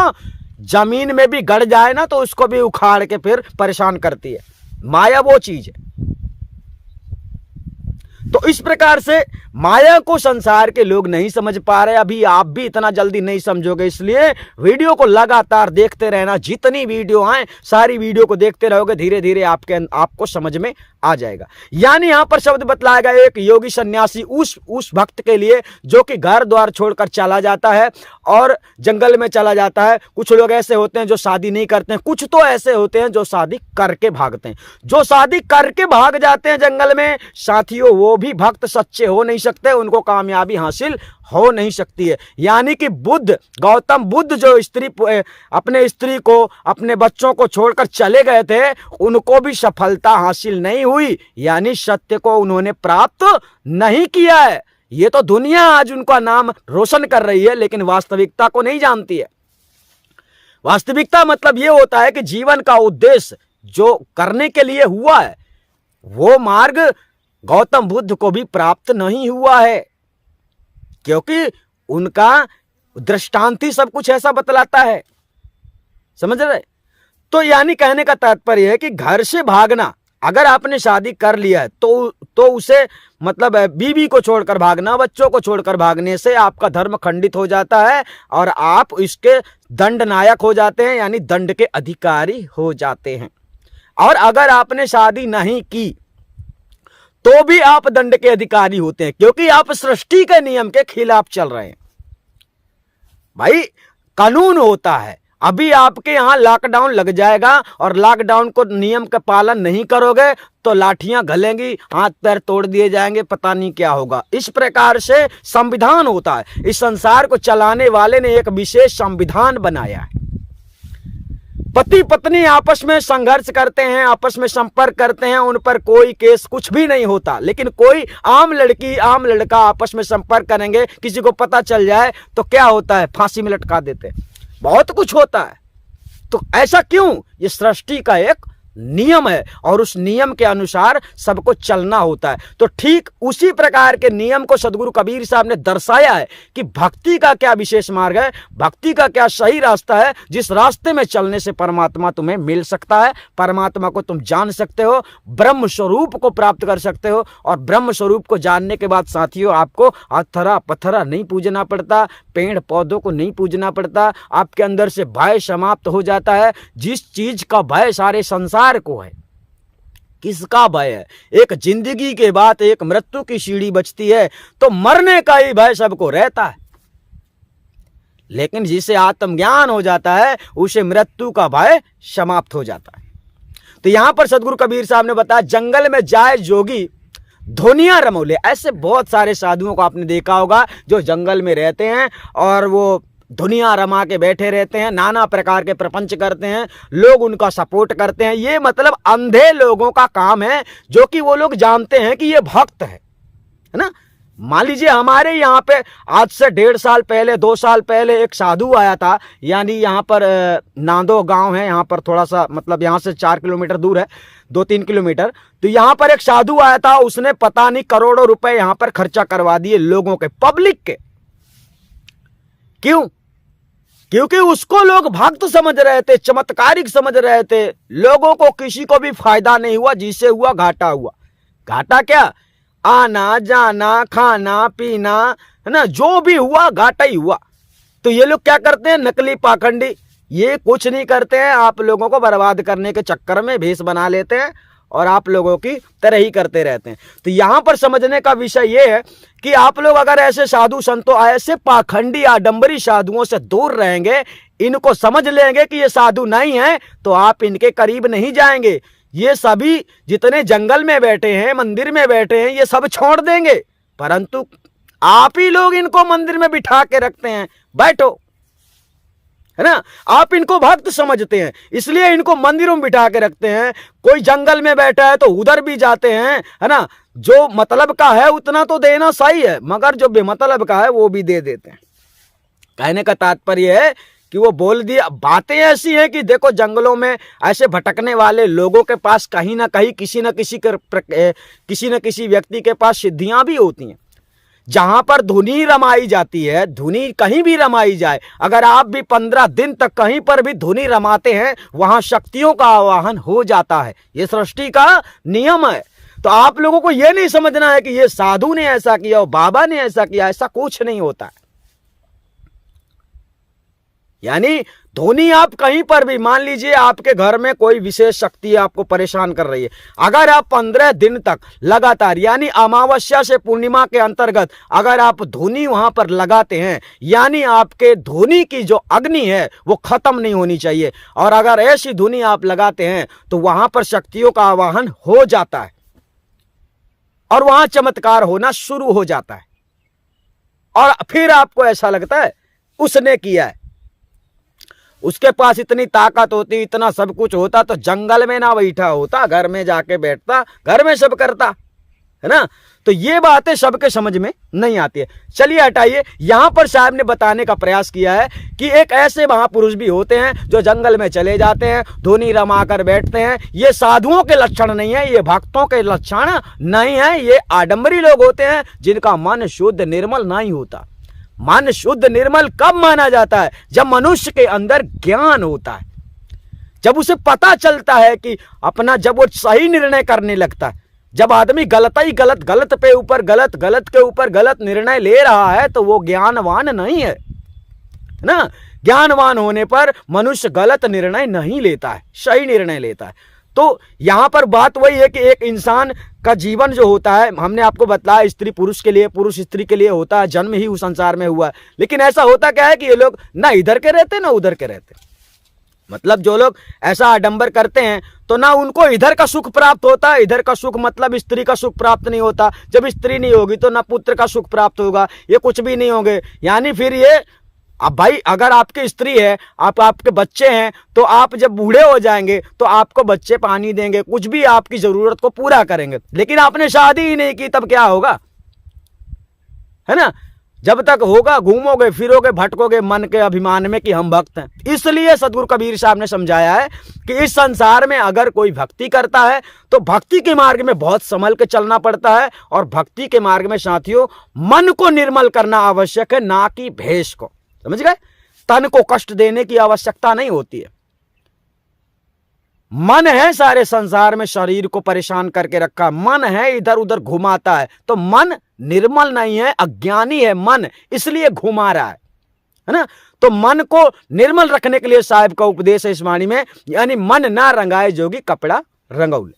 जमीन में भी गड़ जाए ना तो उसको भी उखाड़ के फिर परेशान करती है। माया वो चीज है। तो इस प्रकार से माया को संसार के लोग नहीं समझ पा रहे। अभी आप भी इतना जल्दी नहीं समझोगे, इसलिए वीडियो को लगातार देखते रहना। जितनी वीडियो आए सारी वीडियो को देखते रहोगे, धीरे धीरे आपको समझ में आ जाएगा। यानी यहां पर शब्द बतलाया गया, एक योगी सन्यासी उस भक्त के लिए जो कि घर द्वार छोड़कर चला जाता है और जंगल में चला जाता है। कुछ लोग ऐसे होते हैं जो शादी नहीं करते हैं, कुछ तो ऐसे होते हैं जो शादी करके भागते हैं। जो शादी करके भाग जाते हैं जंगल में, साथियों वो भी भक्त सच्चे हो नहीं सकते, उनको कामयाबी हासिल हो नहीं सकती है। यानी कि गौतम बुद्ध जो अपने स्त्री को, अपने बच्चों को छोड़कर चले गए थे, उनको भी सफलता हासिल नहीं हुई, यानी सत्य को उन्होंने प्राप्त नहीं किया है। ये तो दुनिया आज उनका नाम रोशन कर रही है, लेकिन वास्तविकता को नहीं जानती है। वास्तविकता मतलब ये होता है कि जीवन का उद्देश्य जो करने के लिए हुआ है, वो मार्ग गौतम बुद्ध को भी प्राप्त नहीं हुआ है, क्योंकि उनका दृष्टांत ही सब कुछ ऐसा बतलाता है। समझ रहे? तो यानी कहने का तात्पर्य है कि घर से भागना, अगर आपने शादी कर लिया है तो उसे मतलब बीवी को छोड़कर भागना, बच्चों को छोड़कर भागने से आपका धर्म खंडित हो जाता है और आप इसके दंड नायक हो जाते हैं, यानी दंड के अधिकारी हो जाते हैं। और अगर आपने शादी नहीं की तो भी आप दंड के अधिकारी होते हैं, क्योंकि आप सृष्टि के नियम के खिलाफ चल रहे हैं। भाई कानून होता है। अभी आपके यहां लॉकडाउन लग जाएगा और लॉकडाउन को नियम का पालन नहीं करोगे तो लाठियां घलेंगी, हाथ पैर तोड़ दिए जाएंगे, पता नहीं क्या होगा। इस प्रकार से संविधान होता है। इस संसार को चलाने वाले ने एक विशेष संविधान बनाया है। पति पत्नी आपस में संघर्ष करते हैं, आपस में संपर्क करते हैं, उन पर कोई केस कुछ भी नहीं होता। लेकिन कोई आम लड़की आम लड़का आपस में संपर्क करेंगे, किसी को पता चल जाए तो क्या होता है, फांसी में लटका देते हैं। बहुत कुछ होता है। तो ऐसा क्यों? ये सृष्टि का एक नियम है और उस नियम के अनुसार सबको चलना होता है। तो ठीक उसी प्रकार के नियम को सदगुरु कबीर साहब ने दर्शाया है कि भक्ति का क्या विशेष मार्ग है, भक्ति का क्या सही रास्ता है, जिस रास्ते में चलने से परमात्मा तुम्हें मिल सकता है, परमात्मा को तुम जान सकते हो, ब्रह्म स्वरूप को प्राप्त कर सकते हो। और ब्रह्म स्वरूप को जानने के बाद साथियों आपको अथरा पथरा नहीं पूजना पड़ता, पेड़ पौधों को नहीं पूजना पड़ता, आपके अंदर से भय समाप्त हो जाता है। जिस चीज का भय सारे संसार को है, किसका भय है? एक जिंदगी के बाद एक मृत्यु की सीढ़ी बचती है, तो मरने का ही भय सबको रहता है। लेकिन जिसे आत्मज्ञान हो जाता है उसे मृत्यु का भय समाप्त हो जाता है। तो यहां पर सदगुरु कबीर साहब ने बताया, जंगल में जाए जोगी धुनिया रमौले। ऐसे बहुत सारे साधुओं को आपने देखा होगा जो जंगल में रहते हैं और वो दुनिया रमा के बैठे रहते हैं, नाना प्रकार के प्रपंच करते हैं, लोग उनका सपोर्ट करते हैं। ये मतलब अंधे लोगों का काम है, जो कि वो लोग जानते हैं कि ये भक्त है ना। मान लीजिए हमारे यहाँ पे आज से 1.5 साल पहले 2 साल पहले एक साधु आया था, यानी यहाँ पर नांदो गांव है, यहाँ पर थोड़ा सा मतलब यहाँ से 4 किलोमीटर दूर है, 2-3 किलोमीटर। तो यहाँ पर एक साधु आया था, उसने पता नहीं करोड़ों रुपए यहाँ पर खर्चा करवा दिए लोगों के, पब्लिक के। क्यों? क्योंकि उसको लोग भक्त समझ रहे थे, चमत्कारिक समझ रहे थे। लोगों को किसी को भी फायदा नहीं हुआ, जिससे हुआ घाटा हुआ। घाटा क्या? आना जाना खाना पीना है ना, जो भी हुआ घाटा ही हुआ। तो ये लोग क्या करते हैं, नकली पाखंडी, ये कुछ नहीं करते हैं, आप लोगों को बर्बाद करने के चक्कर में भेष बना लेते हैं और आप लोगों की तरह ही करते रहते हैं। तो यहां पर समझने का विषय यह है कि आप लोग अगर ऐसे साधु संतों, ऐसे पाखंडी आडंबरी साधुओं से दूर रहेंगे, इनको समझ लेंगे कि ये साधु नहीं है, तो आप इनके करीब नहीं जाएंगे। ये सभी जितने जंगल में बैठे हैं, मंदिर में बैठे हैं, ये सब छोड़ देंगे। परंतु आप ही लोग इनको मंदिर में बिठा के रखते हैं, बैठो, है ना। आप इनको भक्त समझते हैं, इसलिए इनको मंदिरों में बिठा के रखते हैं। कोई जंगल में बैठा है तो उधर भी जाते हैं, है ना। जो मतलब का है उतना तो देना सही है, मगर जो बेमतलब का है वो भी दे देते हैं। कहने का तात्पर्य है कि वो बोल दिया। बातें ऐसी हैं कि देखो, जंगलों में ऐसे भटकने वाले लोगों के पास कहीं ना कहीं किसी न किसी व्यक्ति के पास सिद्धियां भी होती हैं। जहां पर धुनी रमाई जाती है, धुनी कहीं भी रमाई जाए, अगर आप भी 15 दिन तक कहीं पर भी धुनी रमाते हैं, वहां शक्तियों का आवाहन हो जाता है। ये सृष्टि का नियम है। तो आप लोगों को यह नहीं समझना है कि ये साधु ने ऐसा किया और बाबा ने ऐसा किया, ऐसा कुछ नहीं होता है। यानी धुनी आप कहीं पर भी, मान लीजिए आपके घर में कोई विशेष शक्ति आपको परेशान कर रही है, अगर आप 15 दिन तक लगातार, यानी अमावस्या से पूर्णिमा के अंतर्गत अगर आप धुनी वहां पर लगाते हैं, यानी आपके धुनी की जो अग्नि है वो खत्म नहीं होनी चाहिए। और अगर ऐसी धुनी आप लगाते हैं तो वहां पर शक्तियों का आवाहन हो जाता है और वहां चमत्कार होना शुरू हो जाता है। और फिर आपको ऐसा लगता है उसने किया है, उसके पास इतनी ताकत होती, इतना सब कुछ होता तो जंगल में ना बैठा होता, घर में जाके बैठता, घर में सब करता, है ना। तो ये बातें सबके समझ में नहीं आती है। चलिए हटाइए, यहां पर साहब ने बताने का प्रयास किया है कि एक ऐसे महापुरुष भी होते हैं जो जंगल में चले जाते हैं, धुनी रमा कर बैठते हैं। ये साधुओं के लक्षण नहीं है, ये भक्तों के लक्षण नहीं है, ये आडंबरी लोग होते हैं जिनका मन शुद्ध निर्मल नहीं होता। मन शुद्ध निर्मल कब माना जाता है? जब मनुष्य के अंदर ज्ञान होता है, जब उसे पता चलता है कि अपना, जब वो सही निर्णय करने लगता है। जब आदमी गलत पे ऊपर गलत, गलत के ऊपर गलत निर्णय ले रहा है तो वो ज्ञानवान नहीं है ना। ज्ञानवान होने पर मनुष्य गलत निर्णय नहीं लेता है, सही निर्णय लेता है। तो यहाँ पर बात वही है कि एक इंसान का जीवन जो होता है, हमने आपको बताया स्त्री पुरुष के लिए, पुरुष स्त्री के लिए होता है, जन्म ही उस संसार में हुआ है। लेकिन ऐसा होता क्या है कि ये लोग ना इधर के रहते ना उधर के रहते। मतलब जो लोग ऐसा आडंबर करते हैं तो ना उनको इधर का सुख प्राप्त होता है, इधर का सुख मतलब स्त्री का सुख प्राप्त नहीं होता। जब स्त्री नहीं होगी तो ना पुत्र का सुख प्राप्त होगा, ये कुछ भी नहीं होंगे। यानी फिर ये, अब भाई अगर आपकी स्त्री है, आपके बच्चे हैं, तो आप जब बूढ़े हो जाएंगे तो आपको बच्चे पानी देंगे, कुछ भी आपकी जरूरत को पूरा करेंगे। लेकिन आपने शादी ही नहीं की तब क्या होगा, है ना। जब तक होगा घूमोगे फिरोगे भटकोगे मन के अभिमान में कि हम भक्त हैं। इसलिए सदगुरु कबीर साहब ने समझाया है कि इस संसार में अगर कोई भक्ति करता है तो भक्ति के मार्ग में बहुत संभल के चलना पड़ता है। और भक्ति के मार्ग में साथियों मन को निर्मल करना आवश्यक है, ना कि भेष को। समझ गए, तन को कष्ट देने की आवश्यकता नहीं होती है। मन है सारे संसार में शरीर को परेशान करके रखा, मन है इधर उधर घुमाता है, तो मन निर्मल नहीं है, अज्ञानी है मन, इसलिए घुमा रहा है ना। तो मन को निर्मल रखने के लिए साहिब का उपदेश है इस वाणी में, यानी मन ना रंगाए जोगी कपड़ा रंगौले।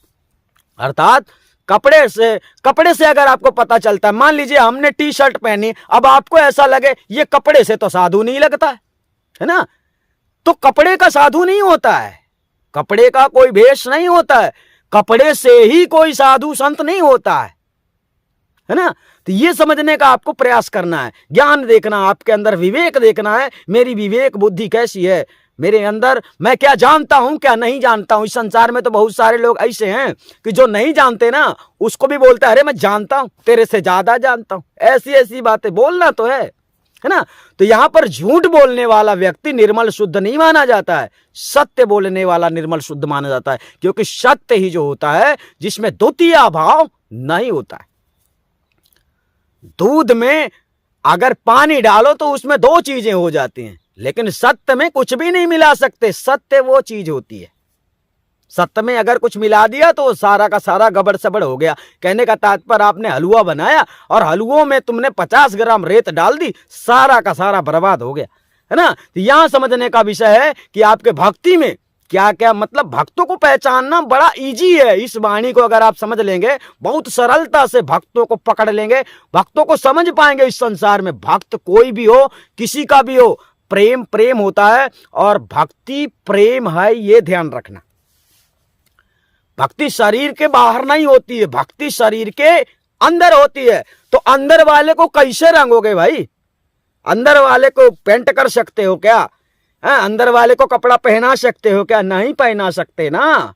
अर्थात कपड़े से अगर आपको पता चलता है, मान लीजिए हमने टी शर्ट पहनी, अब आपको ऐसा लगे ये कपड़े से तो साधु नहीं लगता है ना, तो कपड़े का साधु नहीं होता है, कपड़े का कोई भेष नहीं होता है, कपड़े से ही कोई साधु संत नहीं होता है ना। तो ये समझने का आपको प्रयास करना है, ज्ञान देखना, आपके अंदर विवेक देखना है, मेरी विवेक बुद्धि कैसी है, मेरे अंदर मैं क्या जानता हूं क्या नहीं जानता हूं। इस संसार में तो बहुत सारे लोग ऐसे हैं कि जो नहीं जानते ना उसको भी बोलता है अरे मैं जानता हूं, तेरे से ज्यादा जानता हूं। ऐसी ऐसी बातें बोलना तो है ना। तो यहां पर झूठ बोलने वाला व्यक्ति निर्मल शुद्ध नहीं माना जाता है, सत्य बोलने वाला निर्मल शुद्ध माना जाता है, क्योंकि सत्य ही जो होता है जिसमें द्वितीय भाव नहीं होता है। दूध में अगर पानी डालो तो उसमें दो चीजें हो जाती हैं, लेकिन सत्य में कुछ भी नहीं मिला सकते। सत्य वो चीज होती है, सत्य में अगर कुछ मिला दिया तो सारा का सारा गबड़ सबड़ हो गया। कहने का तात्पर्य आपने हलवा बनाया और हलवों में तुमने 50 ग्राम रेत डाल दी, सारा का सारा बर्बाद हो गया, है ना। तो यहां समझने का विषय है कि आपके भक्ति में क्या क्या, मतलब भक्तों को पहचानना बड़ा इजी है। इस वाणी को अगर आप समझ लेंगे, बहुत सरलता से भक्तों को पकड़ लेंगे, भक्तों को समझ पाएंगे। इस संसार में भक्त कोई भी हो, किसी का भी हो, प्रेम प्रेम होता है और भक्ति प्रेम है, ये ध्यान रखना। भक्ति शरीर के बाहर नहीं होती है, भक्ति शरीर के अंदर होती है। तो अंदर वाले को कैसे रंगोगे भाई, अंदर वाले को पेंट कर सकते हो क्या, अंदर वाले को कपड़ा पहना सकते हो क्या, नहीं पहना सकते ना।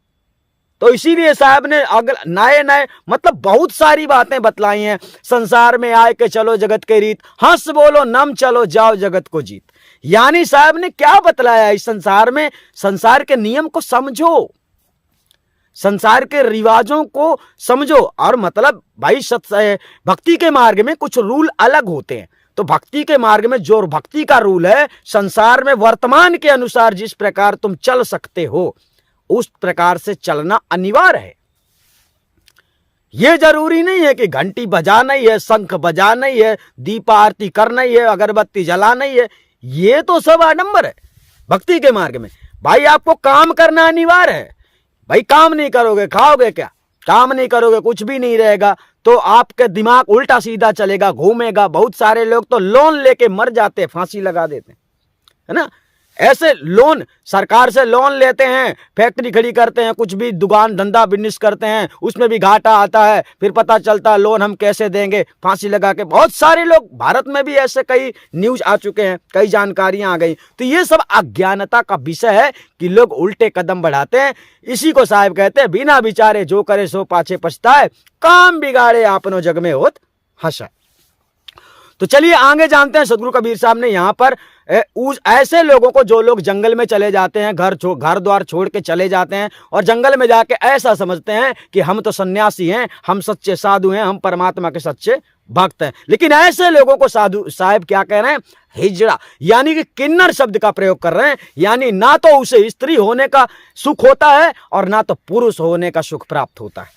तो इसीलिए साहब ने नए नए मतलब बहुत सारी बातें बतलाई हैं। संसार में आए के चलो जगत के रीत, हंस बोलो नम चलो जाओ जगत को जीत। यानी साहब ने क्या बतलाया, इस संसार में संसार के नियम को समझो, संसार के रिवाजों को समझो। और मतलब भाई भक्ति के मार्ग में कुछ रूल अलग होते हैं। तो भक्ति के मार्ग में जो भक्ति का रूल है, संसार में वर्तमान के अनुसार जिस प्रकार तुम चल सकते हो उस प्रकार से चलना अनिवार्य है। यह जरूरी नहीं है कि घंटी बजाना ही है, शंख बजाना ही है, दीप आरती करना ही है, अगरबत्ती जलाना ही है। ये तो सब आडंबर है भक्ति के मार्ग में। भाई आपको काम करना अनिवार्य है, भाई काम नहीं करोगे खाओगे क्या, काम नहीं करोगे कुछ भी नहीं रहेगा, तो आपका दिमाग उल्टा सीधा चलेगा, घूमेगा। बहुत सारे लोग तो लोन लेके मर जाते हैं, फांसी लगा देते हैं, है ना। ऐसे लोन सरकार से लोन लेते हैं, फैक्ट्री खड़ी करते हैं, कुछ भी दुकान धंधा बिजनेस करते हैं, उसमें भी घाटा आता है, फिर पता चलता है लोन हम कैसे देंगे, फांसी लगा के। बहुत सारे लोग, भारत में भी ऐसे कई न्यूज आ चुके हैं, कई जानकारियां आ गई। तो ये सब अज्ञानता का विषय है कि लोग उल्टे कदम बढ़ाते हैं। इसी को साहब कहते हैं बिना विचारे जो करे सो पाछे पछताए, काम बिगाड़े आपनो जग में होत हंसा। तो चलिए आगे जानते हैं सदगुरु कबीर साहब ने यहाँ पर ऐसे लोगों को, जो लोग जंगल में चले जाते हैं, घर द्वार छोड़ के चले जाते हैं और जंगल में जाके ऐसा समझते हैं कि हम तो सन्यासी हैं, हम सच्चे साधु हैं, हम परमात्मा के सच्चे भक्त हैं। लेकिन ऐसे लोगों को साधु साहब क्या कह रहे हैं, हिजड़ा यानी कि किन्नर शब्द का प्रयोग कर रहे हैं। यानी ना तो उसे स्त्री होने का सुख होता है और ना तो पुरुष होने का सुख प्राप्त होता है,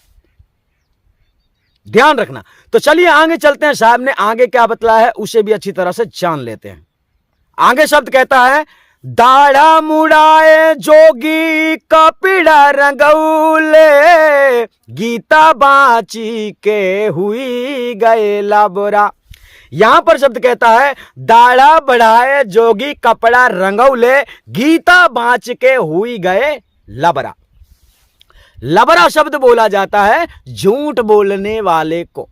ध्यान रखना। तो चलिए आगे चलते हैं, साहब ने आगे क्या बतलाया है उसे भी अच्छी तरह से जान लेते हैं। आगे शब्द कहता है, दाढ़ा मुड़ाए जोगी कपिड़ा रंगौले, गीता बाची के हुई गए लाबोरा। यहां पर शब्द कहता है दाढ़ा बढ़ाए जोगी कपड़ा रंगौले, गीता बाच के हुई गए लबरा। लबरा शब्द बोला जाता है झूठ बोलने वाले को।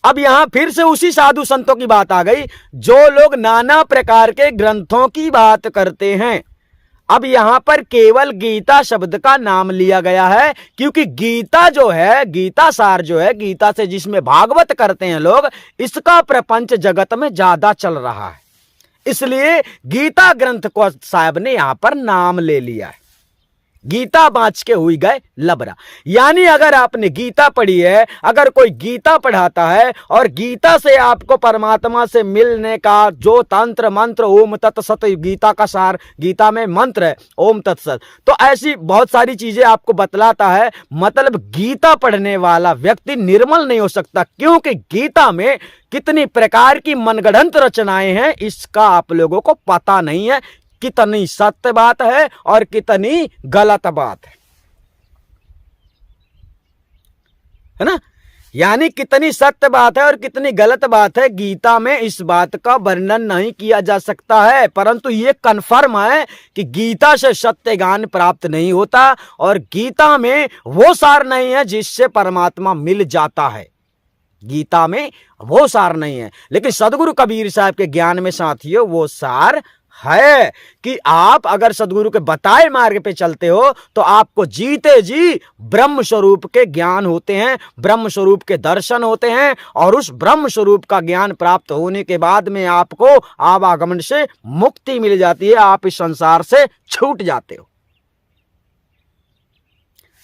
अब यहां फिर से उसी साधु संतों की बात आ गई जो लोग नाना प्रकार के ग्रंथों की बात करते हैं। अब यहां पर केवल गीता शब्द का नाम लिया गया है, क्योंकि गीता जो है, गीता सार जो है, गीता से जिसमें भागवत करते हैं लोग, इसका प्रपंच जगत में ज्यादा चल रहा है, इसलिए गीता ग्रंथ को साहब ने यहां पर नाम ले लिया है। गीता बांच के हुई गए लबरा, यानी अगर आपने गीता पढ़ी है, अगर कोई गीता पढ़ाता है और गीता से आपको परमात्मा से मिलने का जो तंत्र मंत्र ओम तत्सत, गीता का सार, गीता में मंत्र है ओम तत्सत, तो ऐसी बहुत सारी चीजें आपको बतलाता है। मतलब गीता पढ़ने वाला व्यक्ति निर्मल नहीं हो सकता, क्योंकि गीता में कितनी प्रकार की मनगढ़ंत रचनाएं हैं इसका आप लोगों को पता नहीं है, कितनी सत्य बात है और कितनी गलत बात है ना। यानी कितनी सत्य बात है और कितनी गलत बात है, गीता में इस बात का वर्णन नहीं किया जा सकता है। परंतु यह कन्फर्म है कि गीता से सत्य ज्ञान प्राप्त नहीं होता और गीता में वो सार नहीं है जिससे परमात्मा मिल जाता है। गीता में वो सार नहीं है, लेकिन सदगुरु कबीर साहब के ज्ञान में साथियों वो सार है कि आप अगर सदगुरु के बताए मार्ग पे चलते हो तो आपको जीते जी ब्रह्म स्वरूप के ज्ञान होते हैं, ब्रह्म स्वरूप के दर्शन होते हैं, और उस ब्रह्म स्वरूप का ज्ञान प्राप्त होने के बाद में आपको आवागमन से मुक्ति मिल जाती है, आप इस संसार से छूट जाते हो।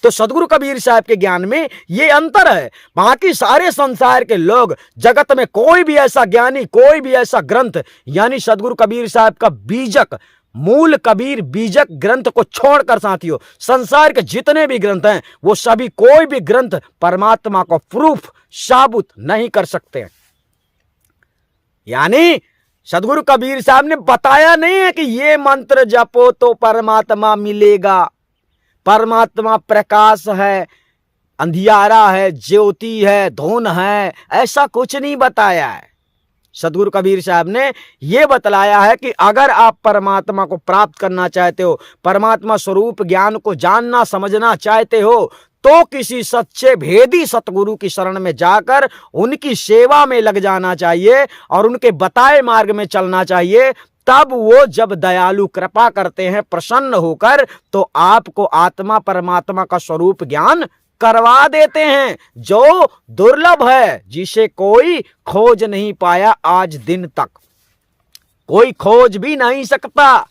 तो सदगुरु कबीर साहब के ज्ञान में ये अंतर है। बाकी सारे संसार के लोग, जगत में कोई भी ऐसा ज्ञानी, कोई भी ऐसा ग्रंथ, यानी सदगुरु कबीर साहब का बीजक, मूल कबीर बीजक ग्रंथ को छोड़कर साथियों संसार के जितने भी ग्रंथ हैं वो सभी, कोई भी ग्रंथ परमात्मा को प्रूफ साबुत नहीं कर सकते हैं। यानी सदगुरु कबीर साहब ने बताया नहीं है कि ये मंत्र जपो तो परमात्मा मिलेगा, परमात्मा प्रकाश है, अंधियारा है, ज्योति है, धुन है, ऐसा कुछ नहीं बताया है। सदगुरु कबीर साहब ने यह बतलाया है कि अगर आप परमात्मा को प्राप्त करना चाहते हो, परमात्मा स्वरूप ज्ञान को जानना समझना चाहते हो, तो किसी सच्चे भेदी सतगुरु की शरण में जाकर उनकी सेवा में लग जाना चाहिए और उनके बताए मार्ग में चलना चाहिए। तब वो जब दयालु कृपा करते हैं प्रसन्न होकर, तो आपको आत्मा परमात्मा का स्वरूप ज्ञान करवा देते हैं, जो दुर्लभ है, जिसे कोई खोज नहीं पाया आज दिन तक, कोई खोज भी नहीं सकता।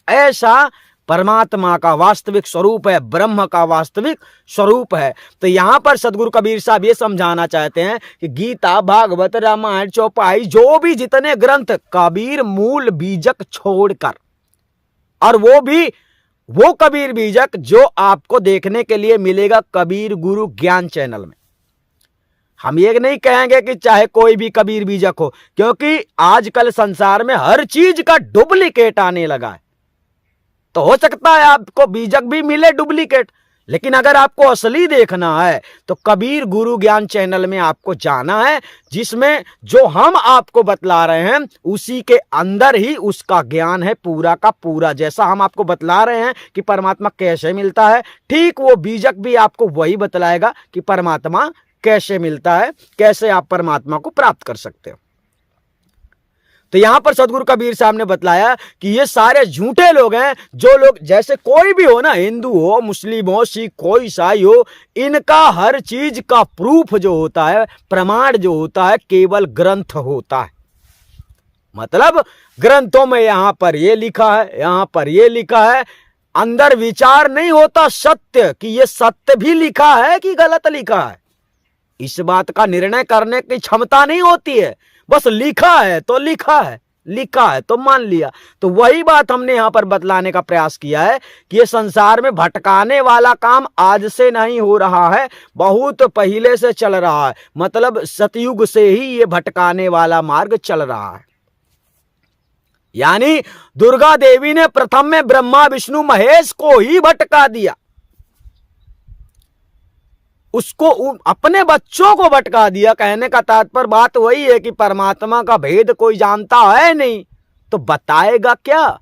ऐसा परमात्मा का वास्तविक स्वरूप है, ब्रह्म का वास्तविक स्वरूप है। तो यहां पर सदगुरु कबीर साहब ये समझाना चाहते हैं कि गीता, भागवत, रामायण, चौपाई, जो भी जितने ग्रंथ, कबीर मूल बीजक छोड़कर, और वो भी वो कबीर बीजक जो आपको देखने के लिए मिलेगा कबीर गुरु ज्ञान चैनल में। हम ये नहीं कहेंगे कि चाहे कोई भी कबीर बीजक हो, क्योंकि आजकल संसार में हर चीज का डुप्लीकेट आने लगा है। तो हो सकता है आपको बीजक भी मिले डुप्लीकेट, लेकिन अगर आपको असली देखना है तो कबीर गुरु ज्ञान चैनल में आपको जाना है, जिसमें जो हम आपको बतला रहे हैं उसी के अंदर ही उसका ज्ञान है पूरा का पूरा। जैसा हम आपको बतला रहे हैं कि परमात्मा कैसे मिलता है, ठीक वो बीजक भी आपको वही बतलाएगा कि परमात्मा कैसे मिलता है, कैसे आप परमात्मा को प्राप्त कर सकते हो। तो यहां पर सदगुरु कबीर साहब ने बतलाया कि ये सारे झूठे लोग हैं, जो लोग, जैसे कोई भी हो ना, हिंदू हो, मुस्लिम हो, सिख हो, ईसाई हो, इनका हर चीज का प्रूफ जो होता है, प्रमाण जो होता है, केवल ग्रंथ होता है। मतलब ग्रंथों में यहां पर ये लिखा है, यहां पर ये लिखा है, अंदर विचार नहीं होता सत्य कि ये सत्य भी लिखा है कि गलत लिखा है। इस बात का निर्णय करने की क्षमता नहीं होती है, बस लिखा है तो लिखा है, लिखा है तो मान लिया। तो वही बात हमने यहां पर बतलाने का प्रयास किया है कि ये संसार में भटकाने वाला काम आज से नहीं हो रहा है, बहुत पहले से चल रहा है। मतलब सतयुग से ही ये भटकाने वाला मार्ग चल रहा है। यानी दुर्गा देवी ने प्रथम में ब्रह्मा विष्णु महेश को ही भटका दिया, उसको अपने बच्चों को भटका दिया। कहने का तात्पर्य बात वही है कि परमात्मा का भेद कोई जानता है नहीं तो बताएगा क्या।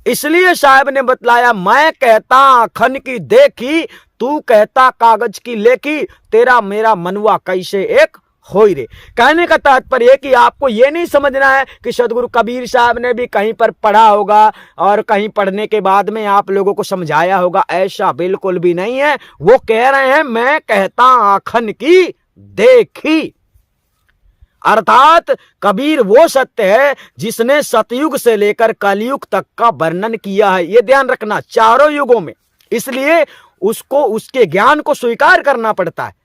इसलिए साहब ने बतलाया, मैं कहता आखन की देखी, तू कहता कागज की लेखी, तेरा मेरा मनवा कैसे एक होई रे। कहने का तात्पर्य है कि आपको यह नहीं समझना है कि सदगुरु कबीर साहब ने भी कहीं पर पढ़ा होगा और कहीं पढ़ने के बाद में आप लोगों को समझाया होगा, ऐसा बिल्कुल भी नहीं है। वो कह रहे हैं मैं कहता आखन की देखी, अर्थात कबीर वो सत्य है जिसने सतयुग से लेकर कलयुग तक का वर्णन किया है। ये ध्यान रखना, चारों युगों में, इसलिए उसको उसके ज्ञान को स्वीकार करना पड़ता है।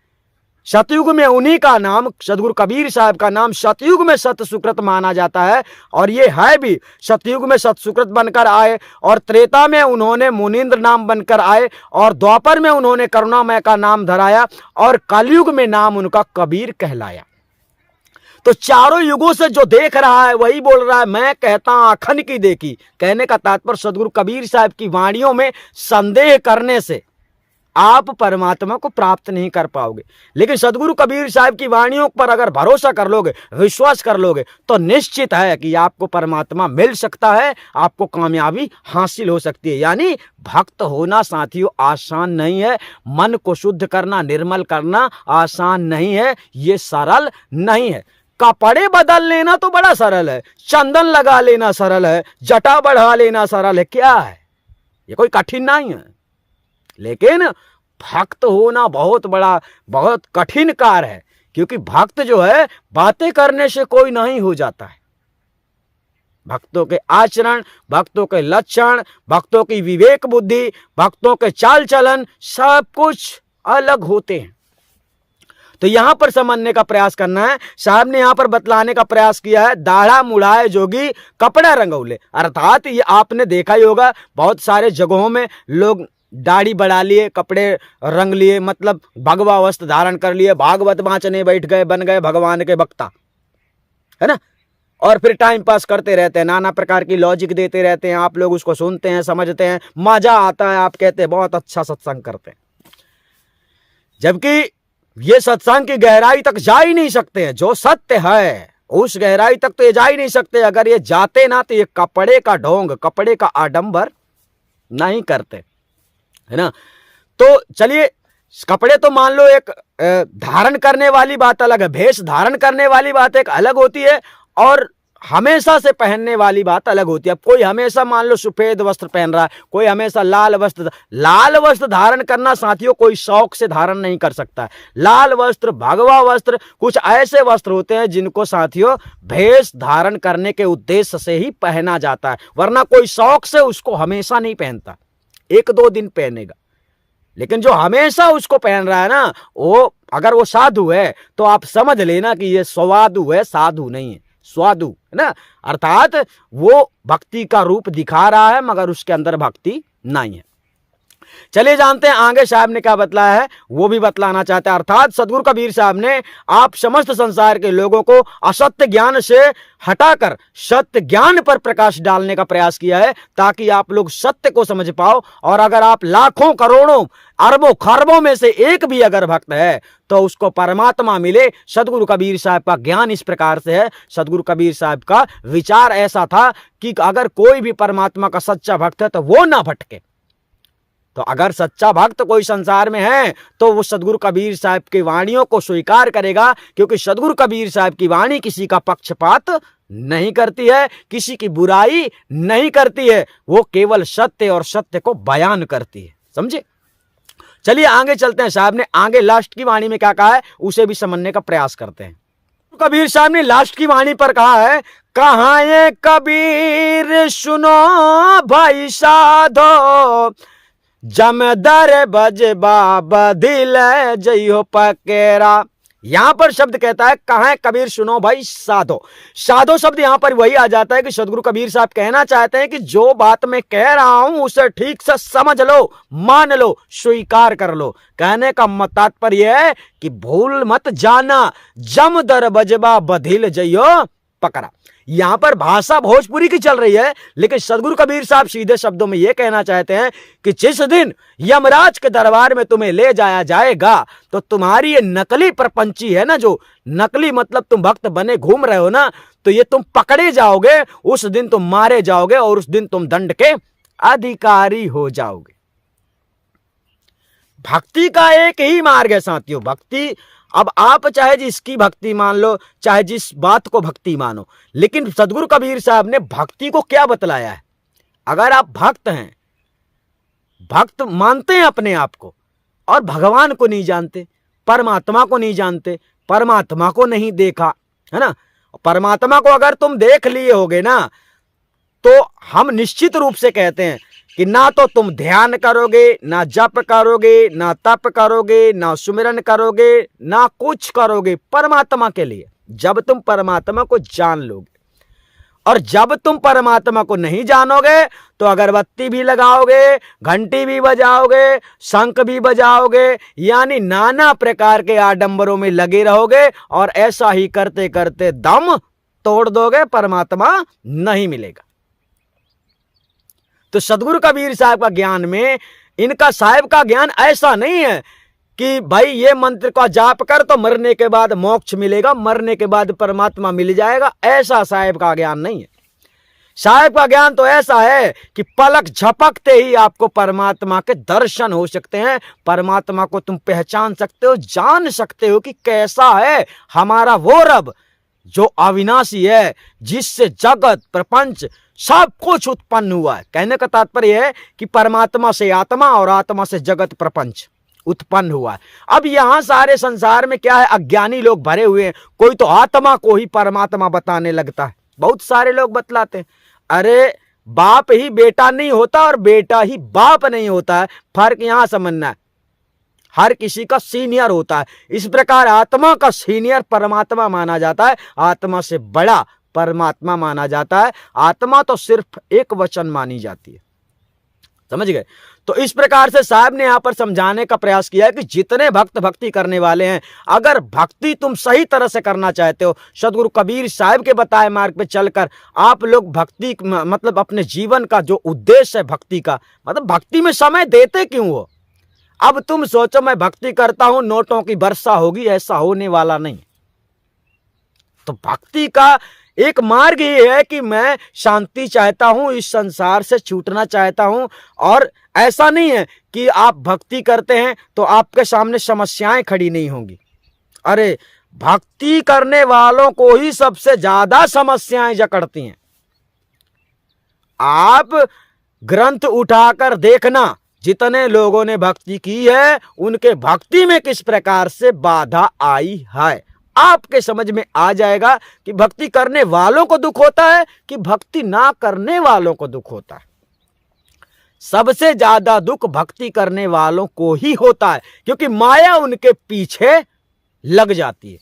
सतयुग में उन्हीं का नाम, सदगुरु कबीर साहब का नाम सतयुग में सत सुकृत माना जाता है, और ये है भी। सतयुग में सत सुकृत बनकर आए, और त्रेता में उन्होंने मुनीन्द्र नाम बनकर आए, और द्वापर में उन्होंने करुणामय का नाम धराया, और कलयुग में नाम उनका कबीर कहलाया। तो चारों युगों से जो देख रहा है वही बोल रहा है मैं कहता आखन की देखी। कहने का तात्पर्य सदगुरु कबीर साहब की वाणियों में संदेह करने से आप परमात्मा को प्राप्त नहीं कर पाओगे, लेकिन सदगुरु कबीर साहब की वाणियों पर अगर भरोसा कर लोगे, विश्वास कर लोगे, तो निश्चित है कि आपको परमात्मा मिल सकता है, आपको कामयाबी हासिल हो सकती है। यानी भक्त होना साथियों आसान नहीं है, मन को शुद्ध करना, निर्मल करना आसान नहीं है, ये सरल नहीं है। कपड़े बदल लेना तो बड़ा सरल है, चंदन लगा लेना सरल है, जटा बढ़ा लेना सरल है, क्या है, ये कोई कठिन नहीं है। लेकिन भक्त होना बहुत बड़ा, बहुत कठिन कार्य है, क्योंकि भक्त जो है बातें करने से कोई नहीं हो जाता है। भक्तों के आचरण, भक्तों के लक्षण, भक्तों की विवेक बुद्धि, भक्तों के चाल चलन सब कुछ अलग होते हैं। तो यहां पर समझने का प्रयास करना है। साहब ने यहां पर बतलाने का प्रयास किया है, दाढ़ा मुड़ाए जोगी कपड़ा रंगौले, अर्थात ये आपने देखा ही होगा बहुत सारे जगहों में लोग दाढ़ी बढ़ा लिए, कपड़े रंग लिए, मतलब भगवा वस्त्र धारण कर लिए, भागवत वाचने बैठ गए, बन गए भगवान के वक्ता, है ना। और फिर टाइम पास करते रहते हैं, नाना प्रकार की लॉजिक देते रहते हैं, आप लोग उसको सुनते हैं, समझते हैं, मजा आता है, आप कहते हैं बहुत अच्छा सत्संग करते हैं, जबकि ये सत्संग की गहराई तक जा ही नहीं सकते हैं। जो सत्य है उस गहराई तक तो ये जा ही नहीं सकते। अगर ये जाते ना तो ये कपड़े का ढोंग, कपड़े का आडंबर नहीं करते, है ना। तो चलिए, कपड़े तो मान लो एक धारण करने वाली बात अलग है, भेष धारण करने वाली बात एक अलग होती है, और हमेशा से पहनने वाली बात अलग होती है। कोई हमेशा मान लो सफेद वस्त्र पहन रहा है, कोई हमेशा लाल वस्त्र धारण करना साथियों कोई शौक से धारण नहीं कर सकता है। लाल वस्त्र, भगवा वस्त्र, कुछ ऐसे वस्त्र होते हैं जिनको साथियों भेष धारण करने के उद्देश्य से ही पहना जाता है, वरना कोई शौक से उसको हमेशा नहीं पहनता, एक दो दिन पहनेगा। लेकिन जो हमेशा उसको पहन रहा है ना, वो अगर वो साधु है तो आप समझ लेना कि ये स्वादु है, साधु नहीं है, स्वादु है ना। अर्थात वो भक्ति का रूप दिखा रहा है मगर उसके अंदर भक्ति नहीं है। चलिए जानते हैं आगे साहब ने क्या बतलाया है, वो भी बतलाना चाहते हैं। अर्थात सदगुरु कबीर साहब ने आप समस्त संसार के लोगों को असत्य ज्ञान से हटाकर सत्य ज्ञान पर प्रकाश डालने का प्रयास किया है, ताकि आप लोग सत्य को समझ पाओ। और अगर आप लाखों करोड़ों अरबों खरबों में से एक भी अगर भक्त है तो उसको परमात्मा मिले। सदगुरु कबीर साहब का ज्ञान इस प्रकार से है, सदगुरु कबीर साहब का विचार ऐसा था कि अगर कोई भी परमात्मा का सच्चा भक्त है तो वो ना भटके। तो अगर सच्चा भक्त कोई संसार में है तो वो सदगुरु कबीर साहब की वाणियों को स्वीकार करेगा, क्योंकि सदगुरु कबीर साहब की वाणी किसी का पक्षपात नहीं करती है, किसी की बुराई नहीं करती है, वो केवल सत्य और सत्य को बयान करती है। समझे। चलिए आगे चलते हैं। साहब ने आगे लास्ट की वाणी में क्या कहा है उसे भी समझने का प्रयास करते हैं। कबीर साहब ने लास्ट की वाणी पर कहा है, कहाँ ये कबीर सुनो भाई साधो, जमदर बजबा बदिल जइयो पकेरा। यहां पर शब्द कहता है कहाँ है कबीर सुनो भाई साधो। साधो शब्द यहां पर वही आ जाता है कि सदगुरु कबीर साहब कहना चाहते हैं कि जो बात मैं कह रहा हूं उसे ठीक से समझ लो, मान लो, स्वीकार कर लो। कहने का तात्पर्य है कि भूल मत जाना, जमदर बजबा बधिल जइयो पकड़ा। यहां पर भाषा भोजपुरी की चल रही है, लेकिन सदगुरु कबीर साहब सीधे शब्दों में यह कहना चाहते हैं कि जिस दिन यमराज के दरबार में तुम्हें ले जाया जाएगा तो तुम्हारी ये नकली प्रपंची है ना, जो नकली मतलब तुम भक्त बने घूम रहे हो ना, तो ये तुम पकड़े जाओगे, उस दिन तुम मारे जाओगे और उस दिन तुम दंड के अधिकारी हो जाओगे। भक्ति का एक ही मार्ग है साथियों, भक्ति। अब आप चाहे जिसकी भक्ति मान लो, चाहे जिस बात को भक्ति मानो, लेकिन सदगुरु कबीर साहब ने भक्ति को क्या बतलाया है। अगर आप भक्त हैं, भक्त मानते हैं अपने आप को और भगवान को नहीं जानते, परमात्मा को नहीं जानते, परमात्मा को नहीं देखा है ना, परमात्मा को अगर तुम देख लिए होगे ना, तो हम निश्चित रूप से कहते हैं कि ना तो तुम ध्यान करोगे, ना जप करोगे, ना तप करोगे, ना सुमिरन करोगे, ना कुछ करोगे परमात्मा के लिए, जब तुम परमात्मा को जान लोगे। और जब तुम परमात्मा को नहीं जानोगे तो अगरबत्ती भी लगाओगे, घंटी भी बजाओगे, शंख भी बजाओगे, यानी नाना प्रकार के आडंबरों में लगे रहोगे और ऐसा ही करते करते दम तोड़ दोगे, परमात्मा नहीं मिलेगा। तो सदगुरु कबीर साहब का ज्ञान में, इनका साहब का ज्ञान ऐसा नहीं है कि भाई ये मंत्र का जाप कर तो मरने के बाद मोक्ष मिलेगा, मरने के बाद परमात्मा मिल जाएगा, ऐसा साहब का ज्ञान नहीं है। साहब का ज्ञान तो ऐसा है कि पलक झपकते ही आपको परमात्मा के दर्शन हो सकते हैं, परमात्मा को तुम पहचान सकते हो, जान सकते हो कि कैसा है हमारा वो रब जो अविनाशी है, जिससे जगत प्रपंच सब कुछ उत्पन्न हुआ है। कहने का तात्पर्य है कि परमात्मा से आत्मा और आत्मा से जगत प्रपंच उत्पन्न हुआ है। अब यहां सारे संसार में क्या है, अज्ञानी लोग भरे हुए हैं। कोई तो आत्मा को ही परमात्मा बताने लगता है, बहुत सारे लोग बतलाते हैं। अरे बाप ही बेटा नहीं होता और बेटा ही बाप नहीं होता है, फर्क यहां समझना है। हर किसी का सीनियर होता है, इस प्रकार आत्मा का सीनियर परमात्मा माना जाता है, आत्मा से बड़ा परमात्मा माना जाता है। आत्मा तो सिर्फ एक वचन मानी जाती है, समझ गए। तो इस प्रकार से साहब ने यहां पर समझाने का प्रयास किया है कि जितने भक्त भक्ति करने वाले हैं, अगर भक्ति तुम सही तरह से करना चाहते हो, सदगुरु कबीर साहब के बताए मार्ग पे चलकर आप लोग भक्ति मतलब अपने जीवन का जो उद्देश्य है भक्ति का, मतलब भक्ति में समय देते क्यों हो। अब तुम सोचो मैं भक्ति करता हूं नोटों की वर्षा होगी, ऐसा होने वाला नहीं। तो भक्ति का एक मार्ग ये है कि मैं शांति चाहता हूं, इस संसार से छूटना चाहता हूं। और ऐसा नहीं है कि आप भक्ति करते हैं तो आपके सामने समस्याएं खड़ी नहीं होंगी। अरे भक्ति करने वालों को ही सबसे ज्यादा समस्याएं जकड़ती हैं। आप ग्रंथ उठाकर देखना, जितने लोगों ने भक्ति की है उनके भक्ति में किस प्रकार से बाधा आई है, आपके समझ में आ जाएगा कि भक्ति करने वालों को दुख होता है कि भक्ति ना करने वालों को दुख होता है। सबसे ज्यादा दुख भक्ति करने वालों को ही होता है, क्योंकि माया उनके पीछे लग जाती है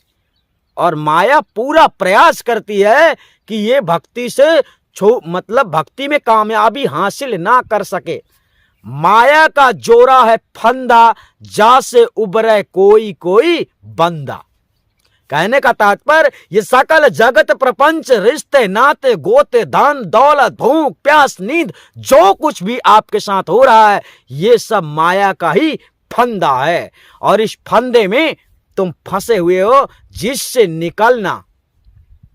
और माया पूरा प्रयास करती है कि ये भक्ति से मतलब भक्ति में कामयाबी हासिल ना कर सके। माया का जोरा है फंदा, जा से उबरे कोई कोई बंदा। कहने का तात्पर्य ये सकल जगत प्रपंच, रिश्ते नाते गोते धन दौलत भूख प्यास नींद, जो कुछ भी आपके साथ हो रहा है ये सब माया का ही फंदा है और इस फंदे में तुम फंसे हुए हो, जिससे निकलना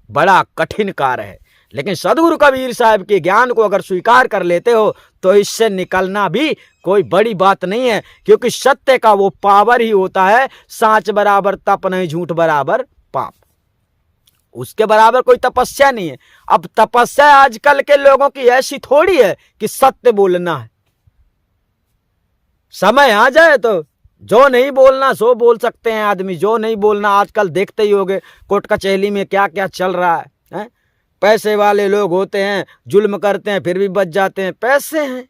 बड़ा कठिन कार्य है। लेकिन सदगुरु कबीर साहब के ज्ञान को अगर स्वीकार कर लेते हो तो इससे निकलना भी कोई बड़ी बात नहीं है, क्योंकि सत्य का वो पावर ही होता है, साच बराबर तप नहीं, झूठ बराबर पाप। उसके बराबर कोई तपस्या नहीं है। अब तपस्या आजकल के लोगों की ऐसी थोड़ी है कि सत्य बोलना है। समय आ जाए तो जो नहीं बोलना सो बोल सकते हैं आदमी, जो नहीं बोलना आजकल देखते ही होगे कोर्ट कचहरी में क्या क्या चल रहा है। पैसे वाले लोग होते हैं, जुल्म करते हैं फिर भी बच जाते हैं, पैसे हैं,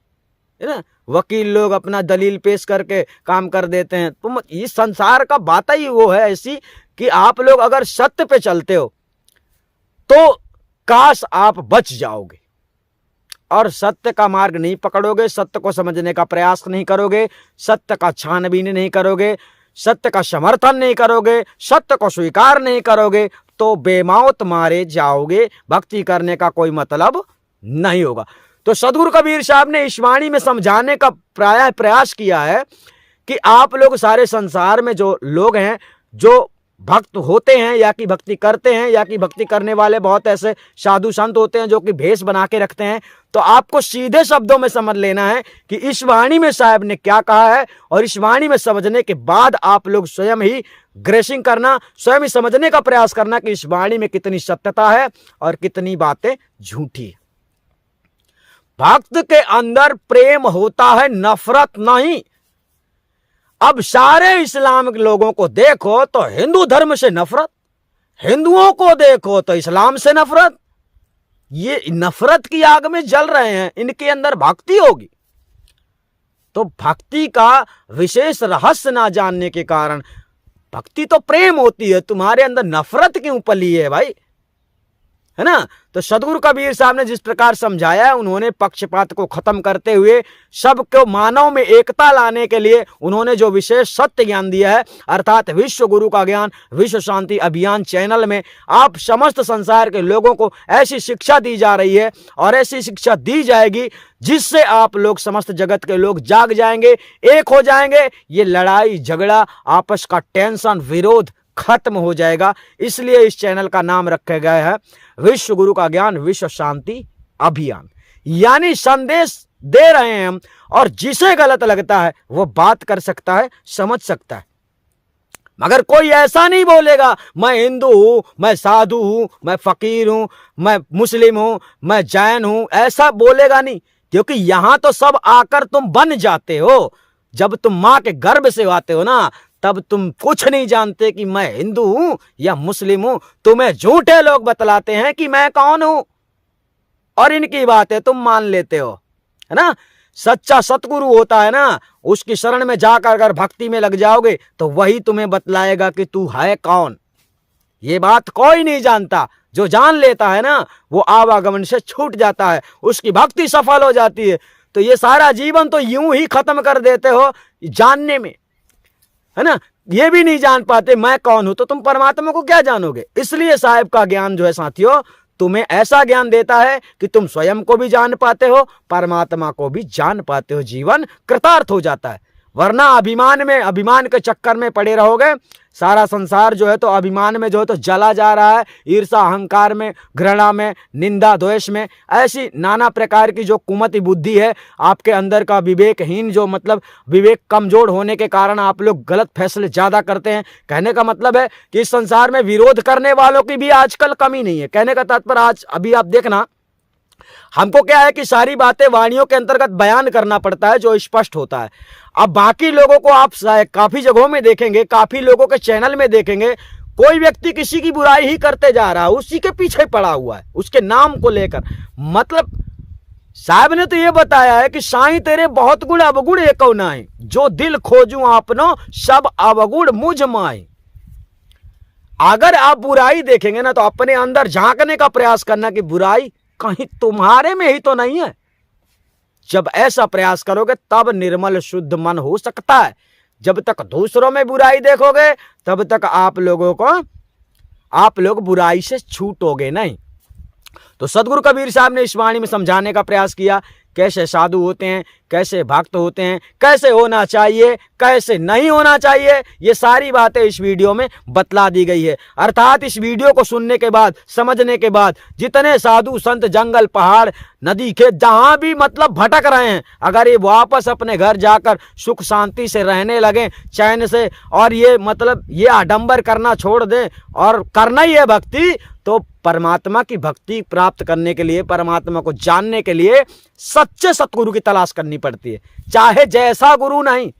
है ना। वकील लोग अपना दलील पेश करके काम कर देते हैं। तुम इस संसार का बात ही वो है ऐसी कि आप लोग अगर सत्य पे चलते हो तो काश आप बच जाओगे, और सत्य का मार्ग नहीं पकड़ोगे, सत्य को समझने का प्रयास नहीं करोगे, सत्य का छानबीन नहीं करोगे, सत्य का समर्थन नहीं करोगे, सत्य को स्वीकार नहीं करोगे, तो बेमौत मारे जाओगे, भक्ति करने का कोई मतलब नहीं होगा। तो सदगुरु कबीर साहब ने इस वाणी में समझाने का प्रायः प्रयास किया है कि आप लोग सारे संसार में जो लोग हैं, जो भक्त होते हैं या कि भक्ति करते हैं या कि भक्ति करने वाले बहुत ऐसे साधु संत होते हैं जो कि भेष बना के रखते हैं, तो आपको सीधे शब्दों में समझ लेना है कि इस वाणी में साहब ने क्या कहा है, और इस वाणी में समझने के बाद आप लोग स्वयं ही ग्रेसिंग करना, स्वयं ही समझने का प्रयास करना कि इस वाणी में कितनी सत्यता है और कितनी बातें झूठी है। भक्त के अंदर प्रेम होता है, नफरत नहीं। अब सारे इस्लाम के लोगों को देखो तो हिंदू धर्म से नफरत, हिंदुओं को देखो तो इस्लाम से नफरत। ये नफरत की आग में जल रहे हैं, इनके अंदर भक्ति होगी तो भक्ति का विशेष रहस्य ना जानने के कारण, भक्ति तो प्रेम होती है, तुम्हारे अंदर नफरत क्यों पली है भाई, है ना। तो सदगुरु कबीर साहब ने जिस प्रकार समझाया है, उन्होंने पक्षपात को खत्म करते हुए सबको मानव में एकता लाने के लिए उन्होंने जो विशेष सत्य ज्ञान दिया है, अर्थात विश्व गुरु का ज्ञान विश्व शांति अभियान चैनल में आप समस्त संसार के लोगों को ऐसी शिक्षा दी जा रही है और ऐसी शिक्षा दी जाएगी जिससे आप लोग समस्त जगत के लोग जाग जाएंगे, एक हो जाएंगे। ये लड़ाई झगड़ा, आपस का टेंशन, विरोध खत्म हो जाएगा। इसलिए इस चैनल का नाम रखा गया है विश्व गुरु का ज्ञान विश्व शांति अभियान। यानी संदेश दे रहे हैं हम, और जिसे गलत लगता है वो बात कर सकता है, समझ सकता है, मगर कोई ऐसा नहीं बोलेगा मैं हिंदू हूं, मैं साधु हूं, मैं फकीर हूं, मैं मुस्लिम हूं, मैं जैन हूं, ऐसा बोलेगा नहीं। क्योंकि यहां तो सब आकर तुम बन जाते हो। जब तुम मां के गर्भ से आते हो ना, तब तुम कुछ नहीं जानते कि मैं हिंदू हूं या मुस्लिम हूं। तुम्हें झूठे लोग बतलाते हैं कि मैं कौन हूं और इनकी बातें तुम मान लेते हो, है ना। सच्चा सतगुरु होता है ना, उसकी शरण में जाकर अगर भक्ति में लग जाओगे तो वही तुम्हें बतलाएगा कि तू है कौन। ये बात कोई नहीं जानता, जो जान लेता है ना वो आवागमन से छूट जाता है, उसकी भक्ति सफल हो जाती है। तो ये सारा जीवन तो यूं ही खत्म कर देते हो जानने में, है ना। ये भी नहीं जान पाते मैं कौन हूं, तो तुम परमात्मा को क्या जानोगे। इसलिए साहिब का ज्ञान जो है साथियों, तुम्हें ऐसा ज्ञान देता है कि तुम स्वयं को भी जान पाते हो, परमात्मा को भी जान पाते हो, जीवन कृतार्थ हो जाता है। वरना अभिमान के चक्कर में पड़े रहोगे। सारा संसार जो है तो अभिमान में जो है तो जला जा रहा है, ईर्षा अहंकार में, घृणा में, निंदा द्वेष में, ऐसी नाना प्रकार की जो कुमति बुद्धि है आपके अंदर का, विवेकहीन जो मतलब विवेक कमजोर होने के कारण आप लोग गलत फैसले ज्यादा करते हैं। कहने का मतलब है कि इस संसार में विरोध करने वालों की भी आजकल कमी नहीं है। कहने का तात्पर्य आज अभी आप देखना, हमको क्या है कि सारी बातें वाणियों के अंतर्गत बयान करना पड़ता है जो स्पष्ट होता है। अब बाकी लोगों को आप काफी जगहों में देखेंगे, काफी लोगों के चैनल में देखेंगे, कोई व्यक्ति किसी की बुराई ही करते जा रहा है, उसी के पीछे पड़ा हुआ है उसके नाम को लेकर। मतलब साहब ने तो ये बताया है कि साईं तेरे बहुत गुण अवगुण एको नाई, जो दिल खोजूं आपनो सब अवगुण मुझ माई। अगर आप बुराई देखेंगे ना तो अपने अंदर झांकने का प्रयास करना कि बुराई कहीं तुम्हारे में ही तो नहीं है। जब ऐसा प्रयास करोगे तब निर्मल शुद्ध मन हो सकता है। जब तक दूसरों में बुराई देखोगे तब तक आप लोग बुराई से छूटोगे नहीं। तो सदगुरु कबीर साहब ने इस वाणी में समझाने का प्रयास किया, कैसे साधु होते हैं, कैसे भक्त होते हैं, कैसे होना चाहिए, कैसे नहीं होना चाहिए, ये सारी बातें इस वीडियो में बतला दी गई है। अर्थात इस वीडियो को सुनने के बाद, समझने के बाद, जितने साधु संत जंगल पहाड़ नदी खेत जहां भी मतलब भटक रहे हैं, अगर ये वापस अपने घर जाकर सुख शांति से रहने लगे, चैन से, और ये मतलब ये आडंबर करना छोड़ दें और करना ही है भक्ति, तो परमात्मा की भक्ति प्राप्त करने के लिए, परमात्मा को जानने के लिए सच्चे सतगुरु की तलाश करनी पड़ती है, चाहे जैसा गुरु नहीं।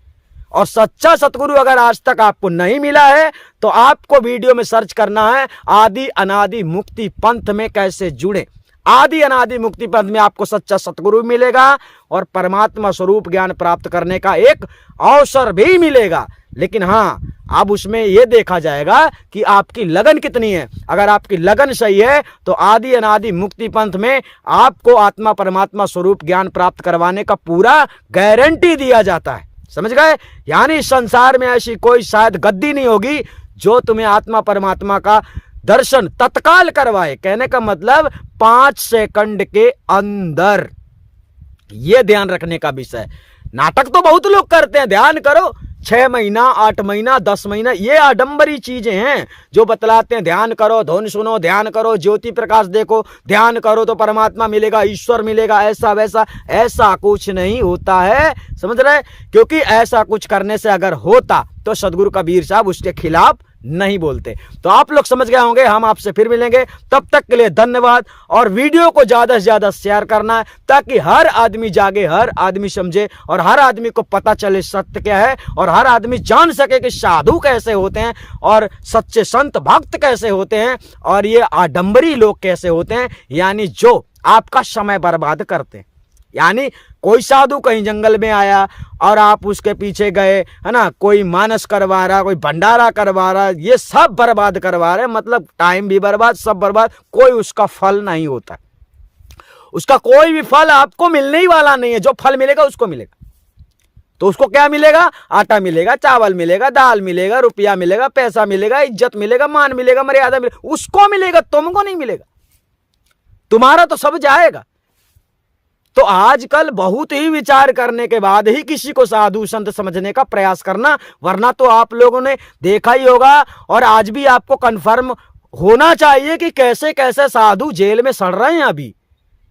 और सच्चा सतगुरु अगर आज तक आपको नहीं मिला है तो आपको वीडियो में सर्च करना है आदि अनादि मुक्ति पंथ में कैसे जुड़े। आदि अनादि मुक्ति पंथ में आपको सच्चा सतगुरु मिलेगा और परमात्मा स्वरूप ज्ञान प्राप्त करने का एक अवसर भी मिलेगा। लेकिन हाँ, अब उसमें यह देखा जाएगा कि आपकी लगन कितनी है। अगर आपकी लगन सही है तो आदि अनादि मुक्ति पंथ में आपको आत्मा परमात्मा स्वरूप ज्ञान प्राप्त करवाने का पूरा गारंटी दिया जाता है। समझ गए। यानी संसार में ऐसी कोई शायद गद्दी नहीं होगी जो तुम्हें आत्मा परमात्मा का दर्शन तत्काल करवाए। कहने का मतलब 5 सेकंड के अंदर। यह ध्यान रखने का विषय। नाटक तो बहुत लोग करते हैं, ध्यान करो, 6 महीना 8 महीना 10 महीना, ये आडंबरी चीजें हैं जो बतलाते हैं ध्यान करो, धुन सुनो, ध्यान करो, ज्योति प्रकाश देखो, ध्यान करो तो परमात्मा मिलेगा, ईश्वर मिलेगा, ऐसा वैसा। ऐसा कुछ नहीं होता है, समझ रहे? क्योंकि ऐसा कुछ करने से अगर होता तो सदगुरु कबीर साहब उसके खिलाफ नहीं बोलते। तो आप लोग समझ गए होंगे। हम आपसे फिर मिलेंगे, तब तक के लिए धन्यवाद। और वीडियो को ज्यादा से ज्यादा शेयर करना है ताकि हर आदमी जागे, हर आदमी समझे और हर आदमी को पता चले सत्य क्या है, और हर आदमी जान सके कि साधु कैसे होते हैं और सच्चे संत भक्त कैसे होते हैं और ये आडंबरी लोग कैसे होते हैं, यानी जो आपका समय बर्बाद करते हैं। यानी कोई साधु कहीं जंगल में आया और आप उसके पीछे गए, है ना, कोई मानस करवा रहा, कोई भंडारा करवा रहा, ये सब बर्बाद करवा रहे, मतलब टाइम भी बर्बाद, सब बर्बाद, कोई उसका फल नहीं होता। उसका कोई भी फल आपको मिलने ही वाला नहीं है। जो फल मिलेगा उसको मिलेगा। तो उसको क्या मिलेगा? आटा मिलेगा, चावल मिलेगा, दाल मिलेगा, रुपया मिलेगा, पैसा मिलेगा, इज्जत मिलेगा, मान मिलेगा, मर्यादा मिलेगा, उसको मिलेगा, तुमको नहीं मिलेगा। तुम्हारा तो सब जाएगा। तो आजकल बहुत ही विचार करने के बाद ही किसी को साधु संत समझने का प्रयास करना, वरना तो आप लोगों ने देखा ही होगा और आज भी आपको कंफर्म होना चाहिए कि कैसे कैसे साधु जेल में सड़ रहे हैं अभी,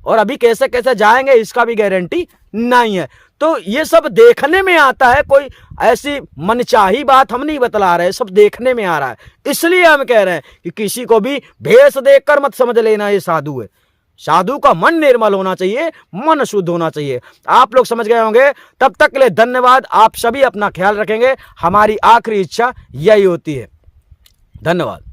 और अभी कैसे कैसे जाएंगे इसका भी गारंटी नहीं है। तो ये सब देखने में आता है, कोई ऐसी मनचाही बात हम नहीं बतला रहे, सब देखने में आ रहा है। इसलिए हम कह रहे हैं कि किसी को भी भेष देखकर मत समझ लेना ये साधु है। साधु का मन निर्मल होना चाहिए, मन शुद्ध होना चाहिए। आप लोग समझ गए होंगे। तब तक के लिए धन्यवाद। आप सभी अपना ख्याल रखेंगे, हमारी आखिरी इच्छा यही होती है। धन्यवाद।